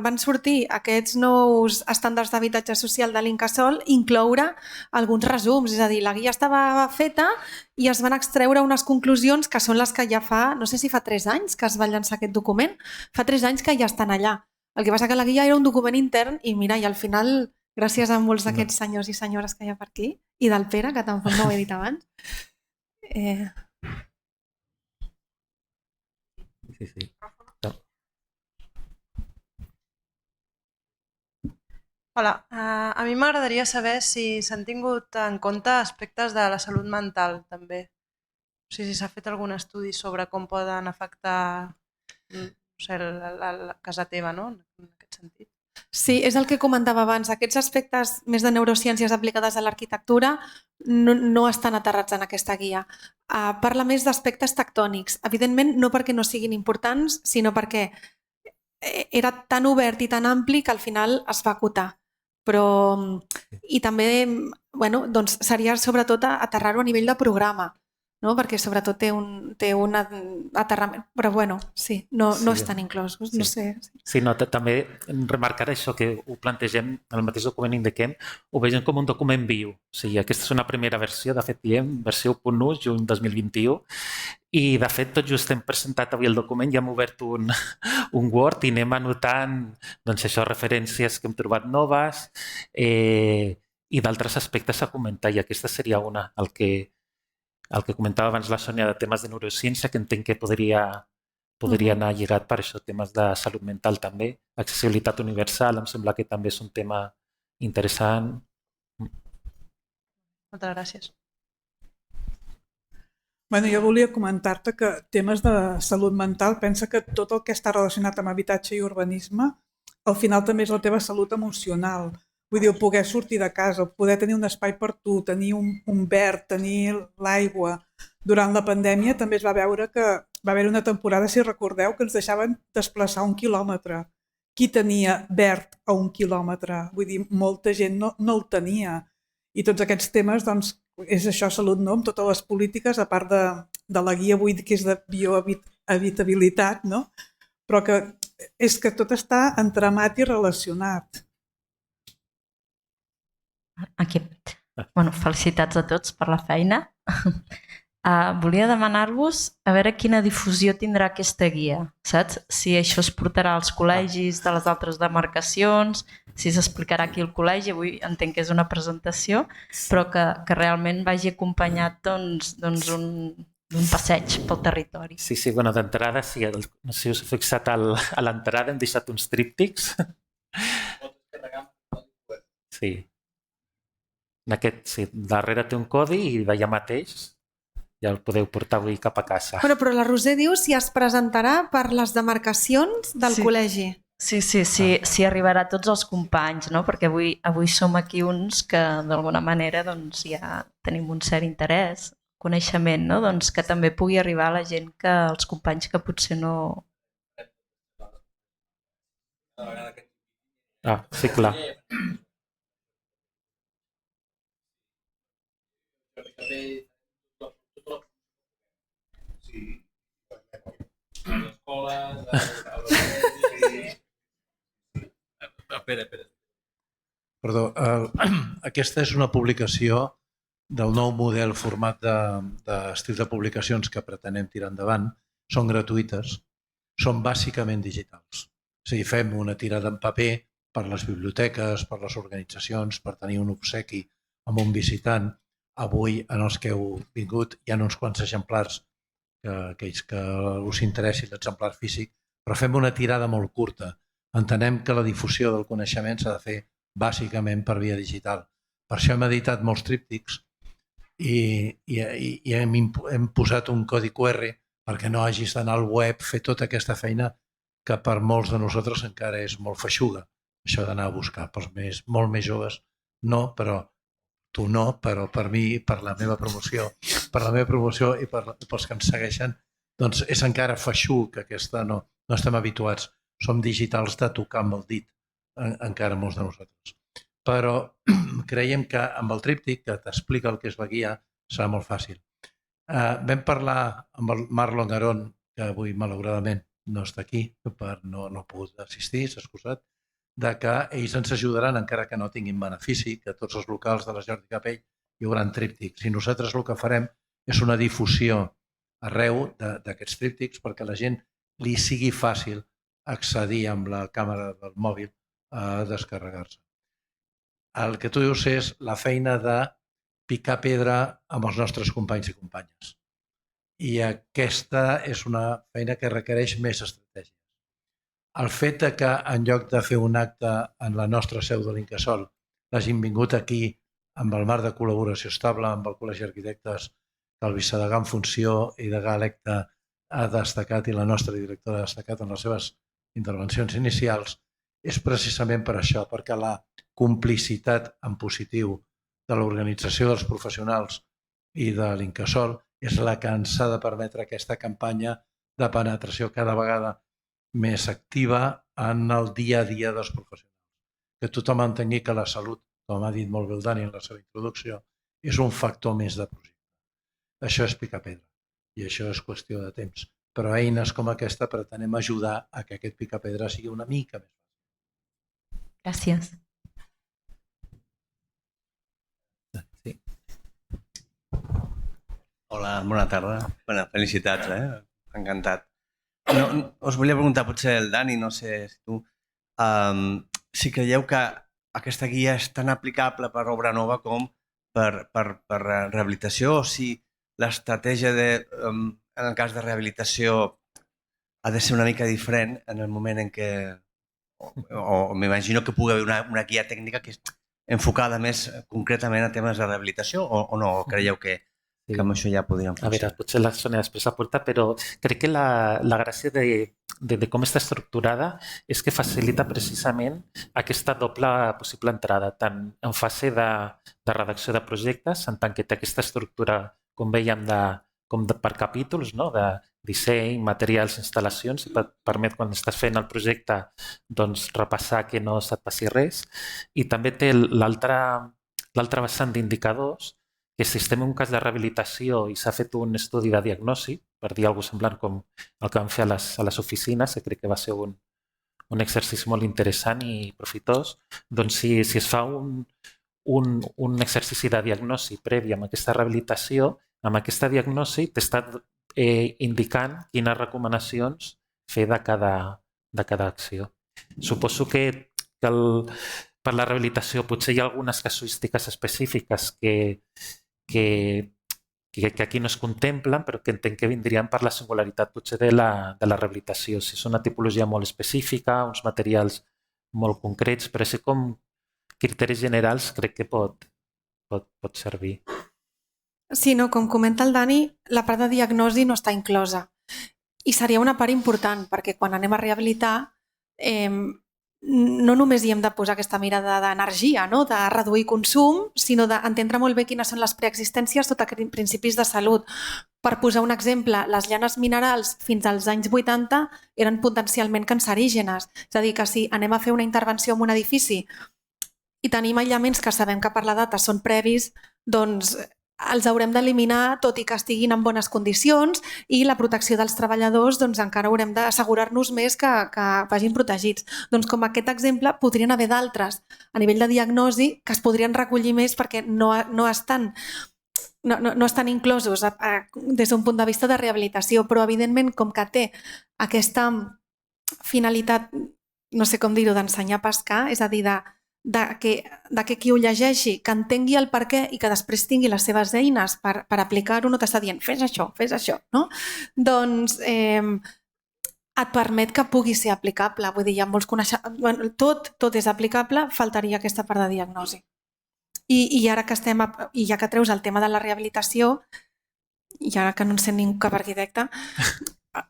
van sortir aquests nous estàndards d'habitatge social de l'Incasol, incloure alguns resums. És a dir, la guia estava feta i es van extreure unes conclusions que són les que ja fa, no sé si fa 3 anys que es va llançar aquest document, fa 3 anys que ja estan allà. El que passa que la guia era un document intern i mira, i al final, gràcies a molts d'aquests senyors i senyores que hi ha per aquí, i del Pere, que tampoc no ho he dit abans. Sí. Hola, a mi m'agradaria saber si s'han tingut en compte aspectes de la salut mental, també. O sigui, si s'ha fet algun estudi sobre com poden afectar la casa teva, no?, en aquest sentit. Sí, és el que comentava abans. Aquests aspectes més de neurociències aplicades a l'arquitectura no estan aterrats en aquesta guia. Parla més d'aspectes tectònics. Evidentment, no perquè no siguin importants, sinó perquè era tan obert i tan ampli que al final es va acotar. I també doncs seria sobretot aterrar-ho a nivell de programa, no? Perquè sobretot té un aterrament, però sí, no estan inclosos, no sé. Sí, també remarcar això, que ho plantegem en el mateix document indiquem, ho vegem com un document viu. O sigui, aquesta és una primera versió, de fet, versió 1.1, juny 2021, i de fet tot just hem presentat avui el document i hem obert un Word i anem anotant referències que hem trobat noves i d'altres aspectes a comentar, i aquesta seria una, el que comentava abans la Sònia de temes de neurociència, que entenc que podria anar lligat per això, temes de salut mental també. Accessibilitat universal, em sembla que també és un tema interessant. Moltes gràcies. Jo volia comentar-te que temes de salut mental, pensa que tot el que està relacionat amb habitatge i urbanisme, al final també és la teva salut emocional. Vull dir, poder sortir de casa, poder tenir un espai per tu, tenir un verd, tenir l'aigua. Durant la pandèmia també es va veure que va haver una temporada, si recordeu, que ens deixaven desplaçar 1 quilòmetre. Qui tenia verd a 1 quilòmetre? Vull dir, molta gent no el tenia. I tots aquests temes, doncs, és això, salut, no? Amb totes les polítiques, a part de la guia, vull dir que és de biohabitabilitat, no? Però que és que tot està entramat i relacionat. Aquí. Felicitats a tots per la feina. Volia demanar-vos a veure quina difusió tindrà aquesta guia, saps? Si això es portarà als col·legis de les altres demarcacions, si s'explicarà aquí al col·legi, avui entenc que és una presentació, però que realment vagi acompanyat d'un passeig pel territori. Sí, d'entrada, no sé si us heu fixat a l'entrada, hem deixat uns tríptics. Sí. En aquest, darrere té un codi i d'allà mateix ja el podeu portar avui cap a casa. Però la Roser diu si es presentarà per les demarcacions del col·legi. Sí, arribarà a tots els companys, no? Perquè avui som aquí uns que d'alguna manera ja tenim un cert interès, coneixement, no? Doncs que també pugui arribar a la gent, els companys que potser no... Sí, clar. Perdó, aquesta és una publicació del nou model format d'estil de publicacions que pretenem tirar endavant. Són gratuïtes, són bàsicament digitals. És a dir, fem una tirada en paper per les biblioteques, per les organitzacions, per tenir un obsequi amb un visitant. Avui, en els que heu vingut, hi ha uns quants exemplars aquells que us interessi l'exemplar físic, però fem una tirada molt curta. Entenem que la difusió del coneixement s'ha de fer bàsicament per via digital. Per això hem editat molts tríptics i hem posat un codi QR perquè no hagis d'anar al web, fer tota aquesta feina que per molts de nosaltres encara és molt feixuga, això d'anar a buscar. Pels molt més joves no, però tu no, però per mi, per la meva promoció i pels que ens segueixen, doncs és encara feixuc, aquesta no estem habituats. Som digitals de tocar amb el dit, encara molts de nosaltres. Però creiem que amb el tríptic, que t'explica el que és la guia, serà molt fàcil. Vam parlar amb el Marlon Aron, que avui malauradament no està aquí, no ha pogut assistir, s'ha excusat, que ells ens ajudaran, encara que no tinguin benefici, que tots els locals de la Jordi Capell hi haurà tríptics. I nosaltres el que farem és una difusió arreu d'aquests tríptics perquè a la gent li sigui fàcil accedir amb la càmera del mòbil a descarregar-se. El que tu dius és la feina de picar pedra amb els nostres companys i companyes. I aquesta és una feina que requereix més estratègia. El fet que en lloc de fer un acte en la nostra seu de l'Incasòl l'hagin vingut aquí amb el marc de col·laboració estable amb el Col·legi d'Arquitectes, que el vicedegà en funció i degà electe ha destacat i la nostra directora ha destacat en les seves intervencions inicials, és precisament per això, perquè la complicitat en positiu de l'organització dels professionals i de l'Incasòl és la que ens ha de permetre aquesta campanya de penetració cada vegada més activa en el dia a dia dels professionals. Que tothom entengui que la salut, com ha dit molt bé el Dani en la seva introducció, és un factor més de projecte. Això és picar pedra i això és qüestió de temps. Però eines com aquesta pretenem ajudar a que aquest picar pedra sigui una mica més fàcil. Gràcies. Sí. Hola, bona tarda. Bueno, felicitats, encantat. No, us volia preguntar, potser el Dani, no sé si tu, si creieu que aquesta guia és tan aplicable per obra nova com per rehabilitació, o si l'estratègia en el cas de rehabilitació ha de ser una mica diferent en el moment en què, o m'imagino que pugui haver una guia tècnica que és enfocada més concretament a temes de rehabilitació, o no? Creieu que amb això ja podríem funcionar? A veure, potser la Sònia després aporta, però crec que la gràcia de com està estructurada és que facilita precisament aquesta doble possible entrada, tant en fase de redacció de projectes, en tant que té aquesta estructura, com vèiem, per capítols, no? De disseny, materials, instal·lacions, i permet quan estàs fent el projecte repassar que no se't passi res. I també té l'altre vessant d'indicadors, que si estem en un cas de rehabilitació i s'ha fet un estudi de diagnosi, per dir alguna cosa semblant com el que vam fer a les oficines, que crec que va ser un exercici molt interessant i profitós, doncs si es fa un exercici de diagnosi previ amb aquesta rehabilitació, amb aquesta diagnosi t'està indicant quines recomanacions fer de cada acció. Suposo que per la rehabilitació potser hi ha algunes casuístiques específiques que aquí no es contemplen, però que entenc que vindrien per la singularitat potser de la rehabilitació. Si és una tipologia molt específica, uns materials molt concrets, però així com criteris generals crec que pot servir. Sí, no, com comenta el Dani, la part de diagnosi no està inclosa. I seria una part important, perquè quan anem a rehabilitar no només hi hem de posar aquesta mirada d'energia, no? De reduir consum, sinó d'entendre molt bé quines són les preexistències, tot aquests principis de salut. Per posar un exemple, les llanes minerals fins als anys 80 eren potencialment cancerígenes. És a dir, que si anem a fer una intervenció en un edifici i tenim aïllaments que sabem que per la data són previs, doncs els haurem d'eliminar tot i que estiguin en bones condicions, i la protecció dels treballadors doncs encara haurem d'assegurar-nos més que vagin protegits. Doncs com aquest exemple podrien haver d'altres a nivell de diagnosi que es podrien recollir més perquè no estan inclosos des d'un punt de vista de rehabilitació, però evidentment com que té aquesta finalitat, no sé com dir-ho, d'ensenyar a pescar, és a dir, que qui ho llegeixi, que entengui el per què i que després tingui les seves eines per aplicar-ho, no t'està dient fes això, no? Doncs et permet que pugui ser aplicable. Vull dir, hi ha molts coneixements, tot és aplicable, faltaria aquesta part de diagnosi. I ara que i ja que treus el tema de la rehabilitació, i ara que no en sé ningú cap arquitecte,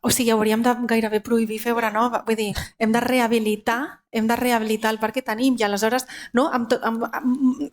o sigui, hauríem de gairebé prohibir fer obra nova. Vull dir, hem de rehabilitar el parc que tenim, i aleshores, amb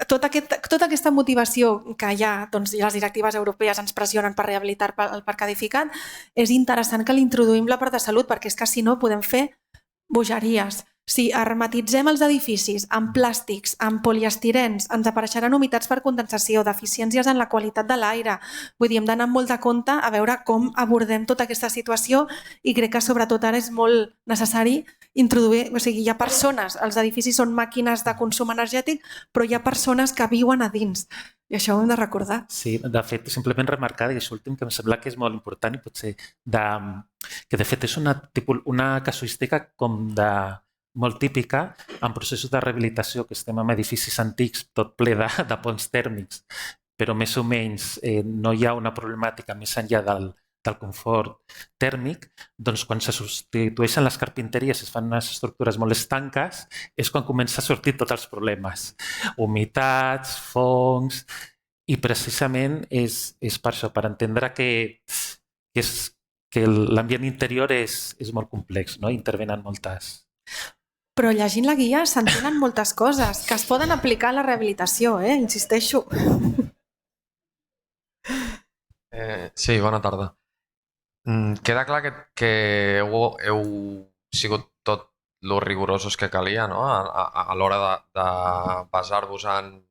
tota aquesta motivació que hi ha, doncs les directives europees ens pressionen per rehabilitar el parc edificat, és interessant que l'introduïm la part de salut, perquè és que si no podem fer bogeries. Si hermetitzem els edificis amb plàstics, amb poliestirens, ens apareixeran humitats per condensació, deficiències en la qualitat de l'aire. Vull dir, hem d'anar amb molt de compte a veure com abordem tota aquesta situació i crec que sobretot ara és molt necessari introduir, o sigui, hi ha persones, els edificis són màquines de consum energètic, però hi ha persones que viuen a dins. I això ho hem de recordar. Sí, de fet, simplement remarcar, i això últim que em sembla que és molt important i potser que de fet és una casuística com de molt típica en processos de rehabilitació, que estem en edificis antics, tot ple de ponts tèrmics, però més o menys no hi ha una problemàtica més enllà del confort tèrmic, doncs quan se substitueixen les carpinteries i es fan unes estructures molt estanques, és quan comença a sortir tots els problemes. Humitats, fongs, i precisament és per això, per entendre que l'ambient interior és molt complex, no? Intervenen moltes. Però llegint la guia s'entenen moltes coses que es poden aplicar a la rehabilitació, insisteixo. Sí, bona tarda. Queda clar que heu sigut tot lo rigorosos que calia, no? A l'hora de basar-vos en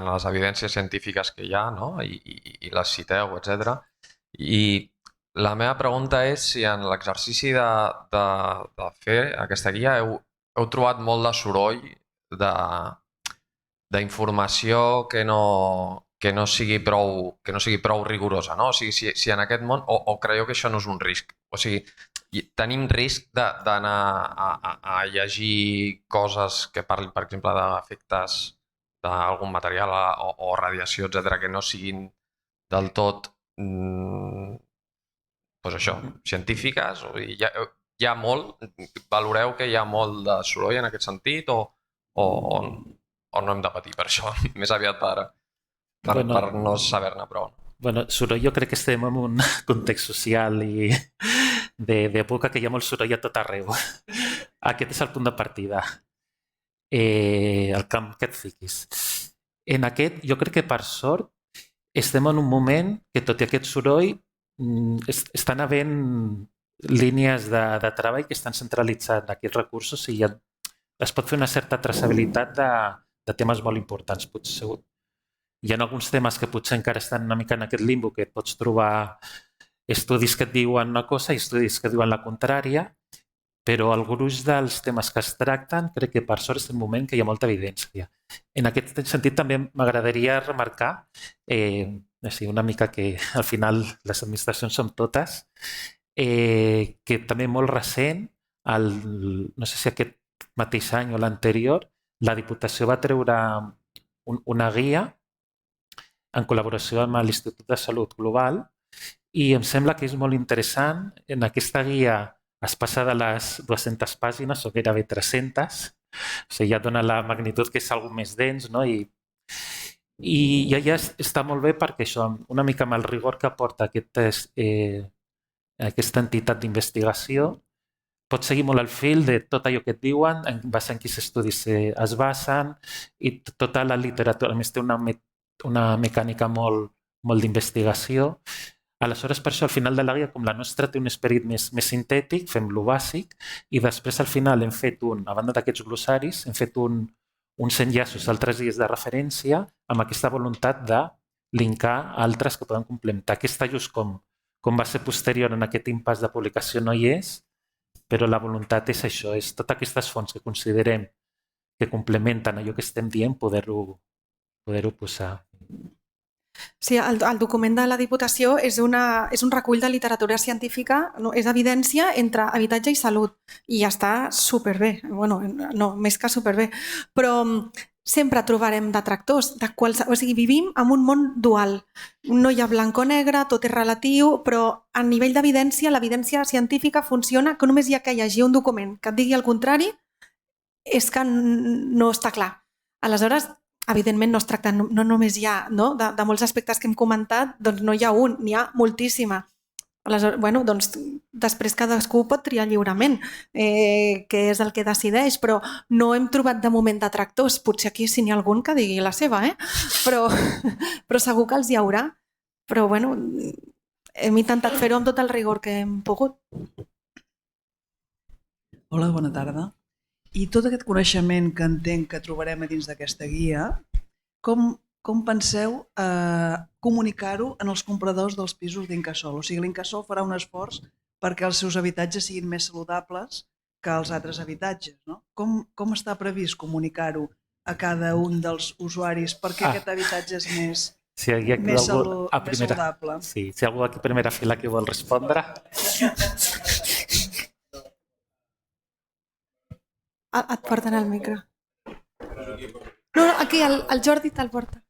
les evidències científiques que hi ha, no? I les citeu, etc. I la meva pregunta és si en l'exercici de fer aquesta guia heu trobat molt de soroll d'informació que no sigui prou rigorosa, no? O sigui, si en aquest món, o creieu que això no és un risc? O sigui, tenim risc d'anar a llegir coses que parlin, per exemple, d'efectes d'algun material o radiació, etc., que no siguin del tot, doncs això, científiques? Hi ha molt? Valoreu que hi ha molt de soroll en aquest sentit o no hem de patir per això? Més aviat per no saber-ne prou. Bueno, soroll jo crec que estem en un context social i d'època que hi ha molt soroll a tot arreu. Aquest és el punt de partida. El camp que et fiquis. En aquest, jo crec que per sort estem en un moment que tot i aquest soroll estan havent línies de treball que estan centralitzant aquests recursos i es pot fer una certa traçabilitat de temes molt importants. Potser hi ha alguns temes que potser encara estan una mica en aquest limbo, que et pots trobar estudis que et diuen una cosa i estudis que diuen la contrària, però el gruix dels temes que es tracten crec que per sort és un moment que hi ha molta evidència. En aquest sentit també m'agradaria remarcar una mica que al final les administracions som totes, que també molt recent, no sé si aquest mateix any o l'anterior, la Diputació va treure una guia en col·laboració amb l'Institut de Salut Global i em sembla que és molt interessant. En aquesta guia es passa de les 200 pàgines o gairebé 300, o sigui, ja dona la magnitud que és algo més dens, no? I ja està molt bé perquè això, una mica amb el rigor que aporta aquesta entitat d'investigació, pot seguir molt el fil de tot allò que et diuen, en base en quins estudis es basen i tota la literatura. A més, té una mecànica molt d'investigació. Aleshores, per això, al final de la guia, com la nostra té un esperit més sintètic, fem-lo bàsic i després, al final, hem fet a banda d'aquests glossaris, hem fet uns enllaços d'altres guies de referència amb aquesta voluntat de linkar altres que poden complementar. Aquesta just com va ser posterior en aquest impàs de publicació no hi és, però la voluntat és això, és totes aquestes fonts que considerem que complementen allò que estem dient, poder-ho posar. Sí, el document de la Diputació és un recull de literatura científica, és evidència entre habitatge i salut i ja està superbé, bueno, no, més que superbé, però sempre trobarem detractors, o sigui, vivim en un món dual, no hi ha blanc o negre, tot és relatiu, però a nivell d'evidència, l'evidència científica funciona que només hi ha que llegir un document que et digui el contrari, és que no està clar. Aleshores, evidentment no es tracta, no només hi ha, no? De molts aspectes que hem comentat, doncs no hi ha un, n'hi ha moltíssima. Aleshores, bueno, doncs després cadascú pot triar lliurement què és el que decideix, però no hem trobat de moment detractors. Potser aquí si n'hi ha algun que digui la seva, però segur que els hi haurà. Però bueno, hem intentat fer-ho amb tot el rigor que hem pogut. Hola, bona tarda. I tot aquest coneixement que entenc que trobarem a dins d'aquesta guia, com penseu comunicar-ho en els compradors dels pisos d'Incasòl? O sigui, l'Incasòl farà un esforç perquè els seus habitatges siguin més saludables que els altres habitatges, no? Com està previst comunicar-ho a cada un dels usuaris perquè aquest habitatge és més saludable? Sí, si algú aquí a primera fila que vol respondre. Et porten el micro. No, aquí el Jordi te'l porta.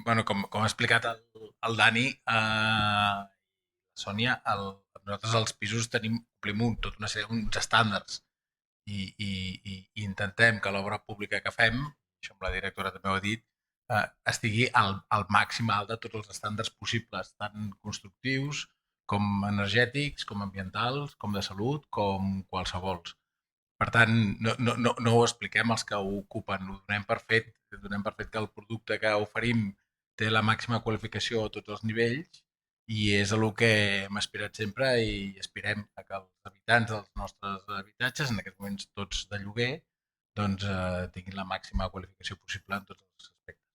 Bueno, com ha explicat el Dani, Sònia, nosaltres als pisos complim tota una sèrie uns estàndards i intentem que l'obra pública que fem, això amb la directora també ho ha dit, estigui al màxim alt de tots els estàndards possibles, tant constructius com energètics, com ambientals, com de salut, com qualsevols. Per tant, no ho expliquem als que ho ocupen, ho donem per fet que el producte que oferim té la màxima qualificació a tots els nivells i és el que hem aspirat sempre i aspirem a que els habitants dels nostres habitatges, en aquests moments tots de lloguer, doncs tinguin la màxima qualificació possible en tots els aspectes.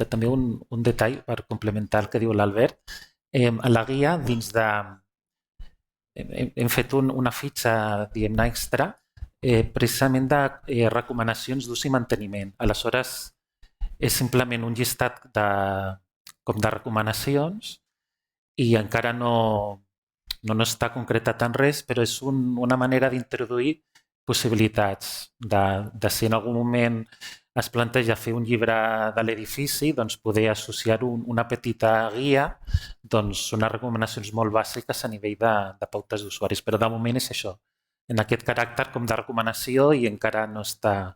També un detall per complementar el que diu l'Albert. A la guia, dins de... Hem fet una fitxa, diguem-ne, extra, precisament de recomanacions d'ús i manteniment. Aleshores, és simplement un llistat de recomanacions i encara no està concretat en res, però és una manera d'introduir possibilitats de si en algun moment es planteja fer un llibre de l'edifici, doncs poder associar-ho una petita guia, doncs unes recomanacions molt bàsiques a nivell de pautes d'usuaris, però de moment és això, en aquest caràcter com de recomanació i encara no està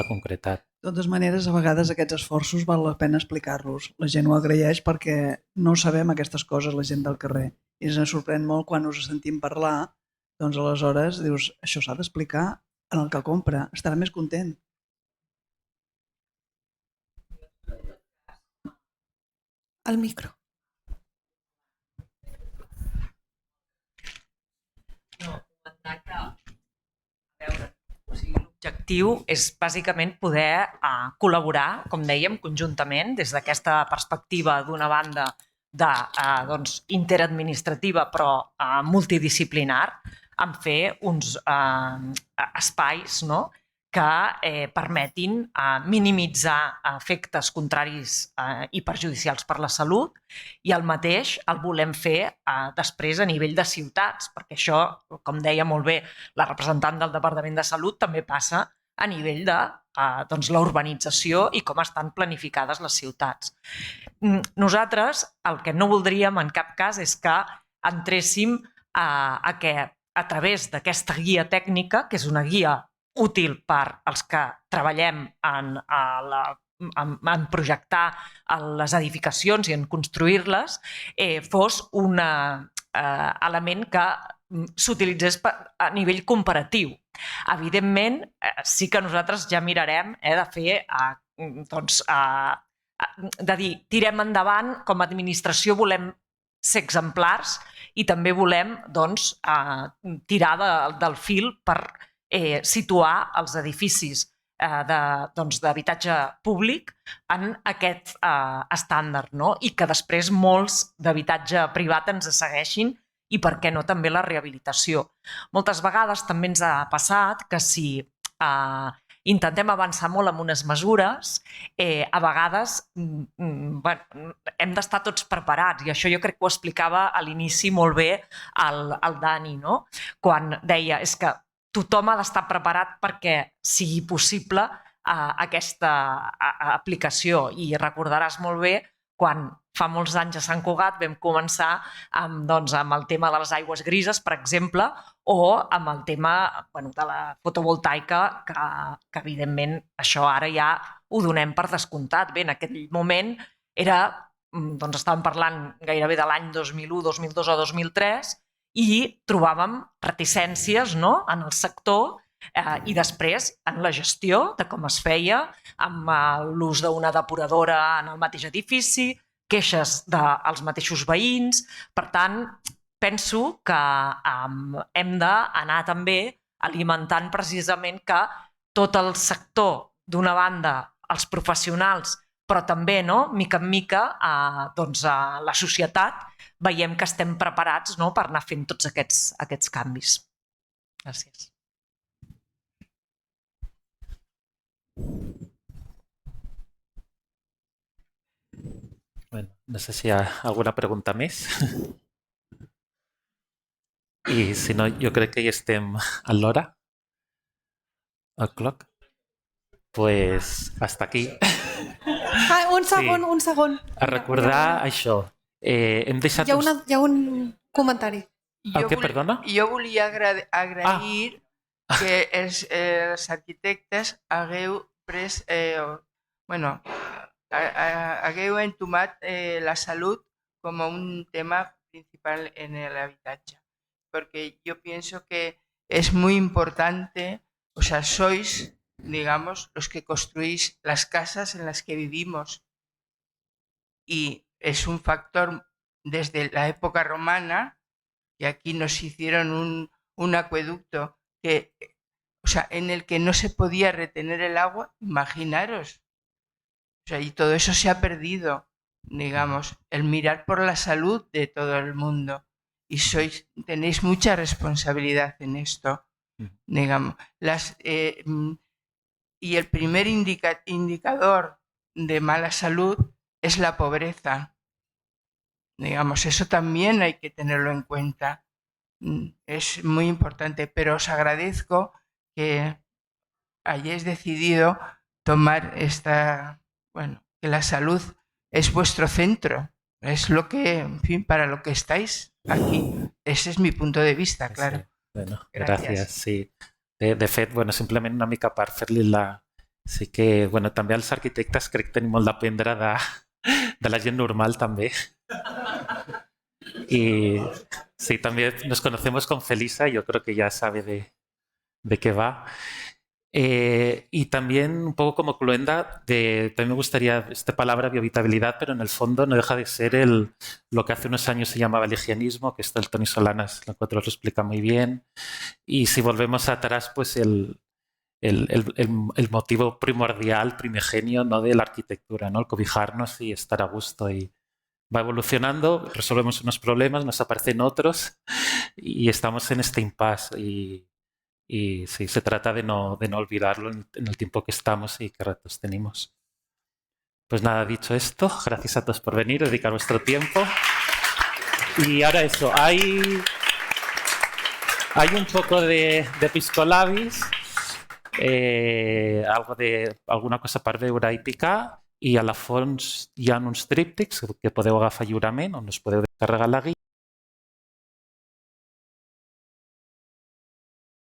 concretat. De totes maneres, a vegades aquests esforços val la pena explicar-los. La gent ho agraeix perquè no sabem aquestes coses, la gent del carrer. I ens sorprèn molt quan us sentim parlar, doncs aleshores dius, això s'ha d'explicar en el que compra, estarà més content. El micro. L'objectiu és bàsicament poder col·laborar, com dèiem, conjuntament des d'aquesta perspectiva d'una banda interadministrativa però multidisciplinar, en fer uns espais que permetin minimitzar efectes contraris i perjudicials per la salut i el mateix el volem fer després a nivell de ciutats, perquè això, com deia molt bé la representant del Departament de Salut, també passa a nivell de la urbanització i com estan planificades les ciutats. Nosaltres el que no voldríem en cap cas és que entréssim a que a través d'aquesta guia tècnica, que és una guia útil per als que treballem en projectar les edificacions i en construir-les, fos un element que s'utilitzés a nivell comparatiu. Evidentment, sí que nosaltres ja mirarem de fer, de dir, tirem endavant, com a administració volem ser exemplars i també volem tirar del fil per situar els edificis d'habitatge públic en aquest estàndard i que després molts d'habitatge privat ens segueixin i, per què no, també la rehabilitació. Moltes vegades també ens ha passat que si intentem avançar molt amb unes mesures, a vegades hem d'estar tots preparats i això jo crec que ho explicava a l'inici molt bé el Dani, quan deia és que tothom ha d'estar preparat perquè sigui possible aquesta aplicació i recordaràs molt bé quan fa molts anys a Sant Cugat vam començar amb el tema de les aigües grises, per exemple, o amb el tema de la fotovoltaica, que evidentment això ara ja ho donem per descomptat. Bé, en aquell moment estàvem parlant gairebé de l'any 2001, 2002 o 2003 i trobàvem reticències en el sector i després en la gestió de com es feia, amb l'ús d'una depuradora en el mateix edifici, queixes dels mateixos veïns. Per tant, penso que hem d'anar també alimentant precisament que tot el sector, d'una banda, els professionals, però també, mica en mica, la societat, veiem que estem preparats per anar fent tots aquests canvis. Gràcies. Bueno, no sé si hi ha alguna pregunta més. I si no, jo crec que ja estem a l'hora. El clock. Pues hasta aquí. Un segon. A recordar això. Hem deixat... Hi ha un comentari. Què, perdona? Jo volia agrair que els arquitectes hagueu entomat la salut com un tema principal en el habitatge. Porque yo pienso que es muy importante, o sea, sois, digamos, los que construís las casas en las que vivimos. Y es un factor desde la época romana, que aquí nos hicieron un acueducto que, o sea, en el que no se podía retener el agua, imaginaros. O sea, y todo eso se ha perdido, digamos, el mirar por la salud de todo el mundo. Y tenéis mucha responsabilidad en esto, digamos. Y el primer indicador de mala salud es la pobreza. Digamos, eso también hay que tenerlo en cuenta. Es muy importante, pero os agradezco que hayáis decidido tomar que la salud es vuestro centro. Es lo que, en fin, para lo que estáis aquí. Ese es mi punto de vista, claro. Sí. Bueno, gràcies. Sí. De fet, simplement una mica per fer-li la... Sí que, també els arquitectes crec que tenim molt d'aprendre de la gent normal, també. Y sí, también nos conocemos con Felisa, yo creo que ya sabe de qué va. Y también un poco como cluenda, también me gustaría esta palabra biohabitabilidad, pero en el fondo no deja de ser lo que hace unos años se llamaba el higienismo, que esto el Toni Solanas lo explica muy bien. Y si volvemos atrás, pues el motivo primordial, primigenio, ¿no?, de la arquitectura, ¿no?, el cobijarnos y estar a gusto. Y va evolucionando, resolvemos unos problemas, nos aparecen otros y estamos en este impasse. Y sí, se trata de no olvidarlo en el tiempo que estamos y que retos tenemos. Pues nada, dicho esto, gracias a todos por venir, dedicar vuestro tiempo. Y ahora eso, hay un poco de piscolabis, alguna cosa per veure i picar, i a la fons hi ha uns tríptics que podeu agafar lliurement on us podeu descarregar la guia.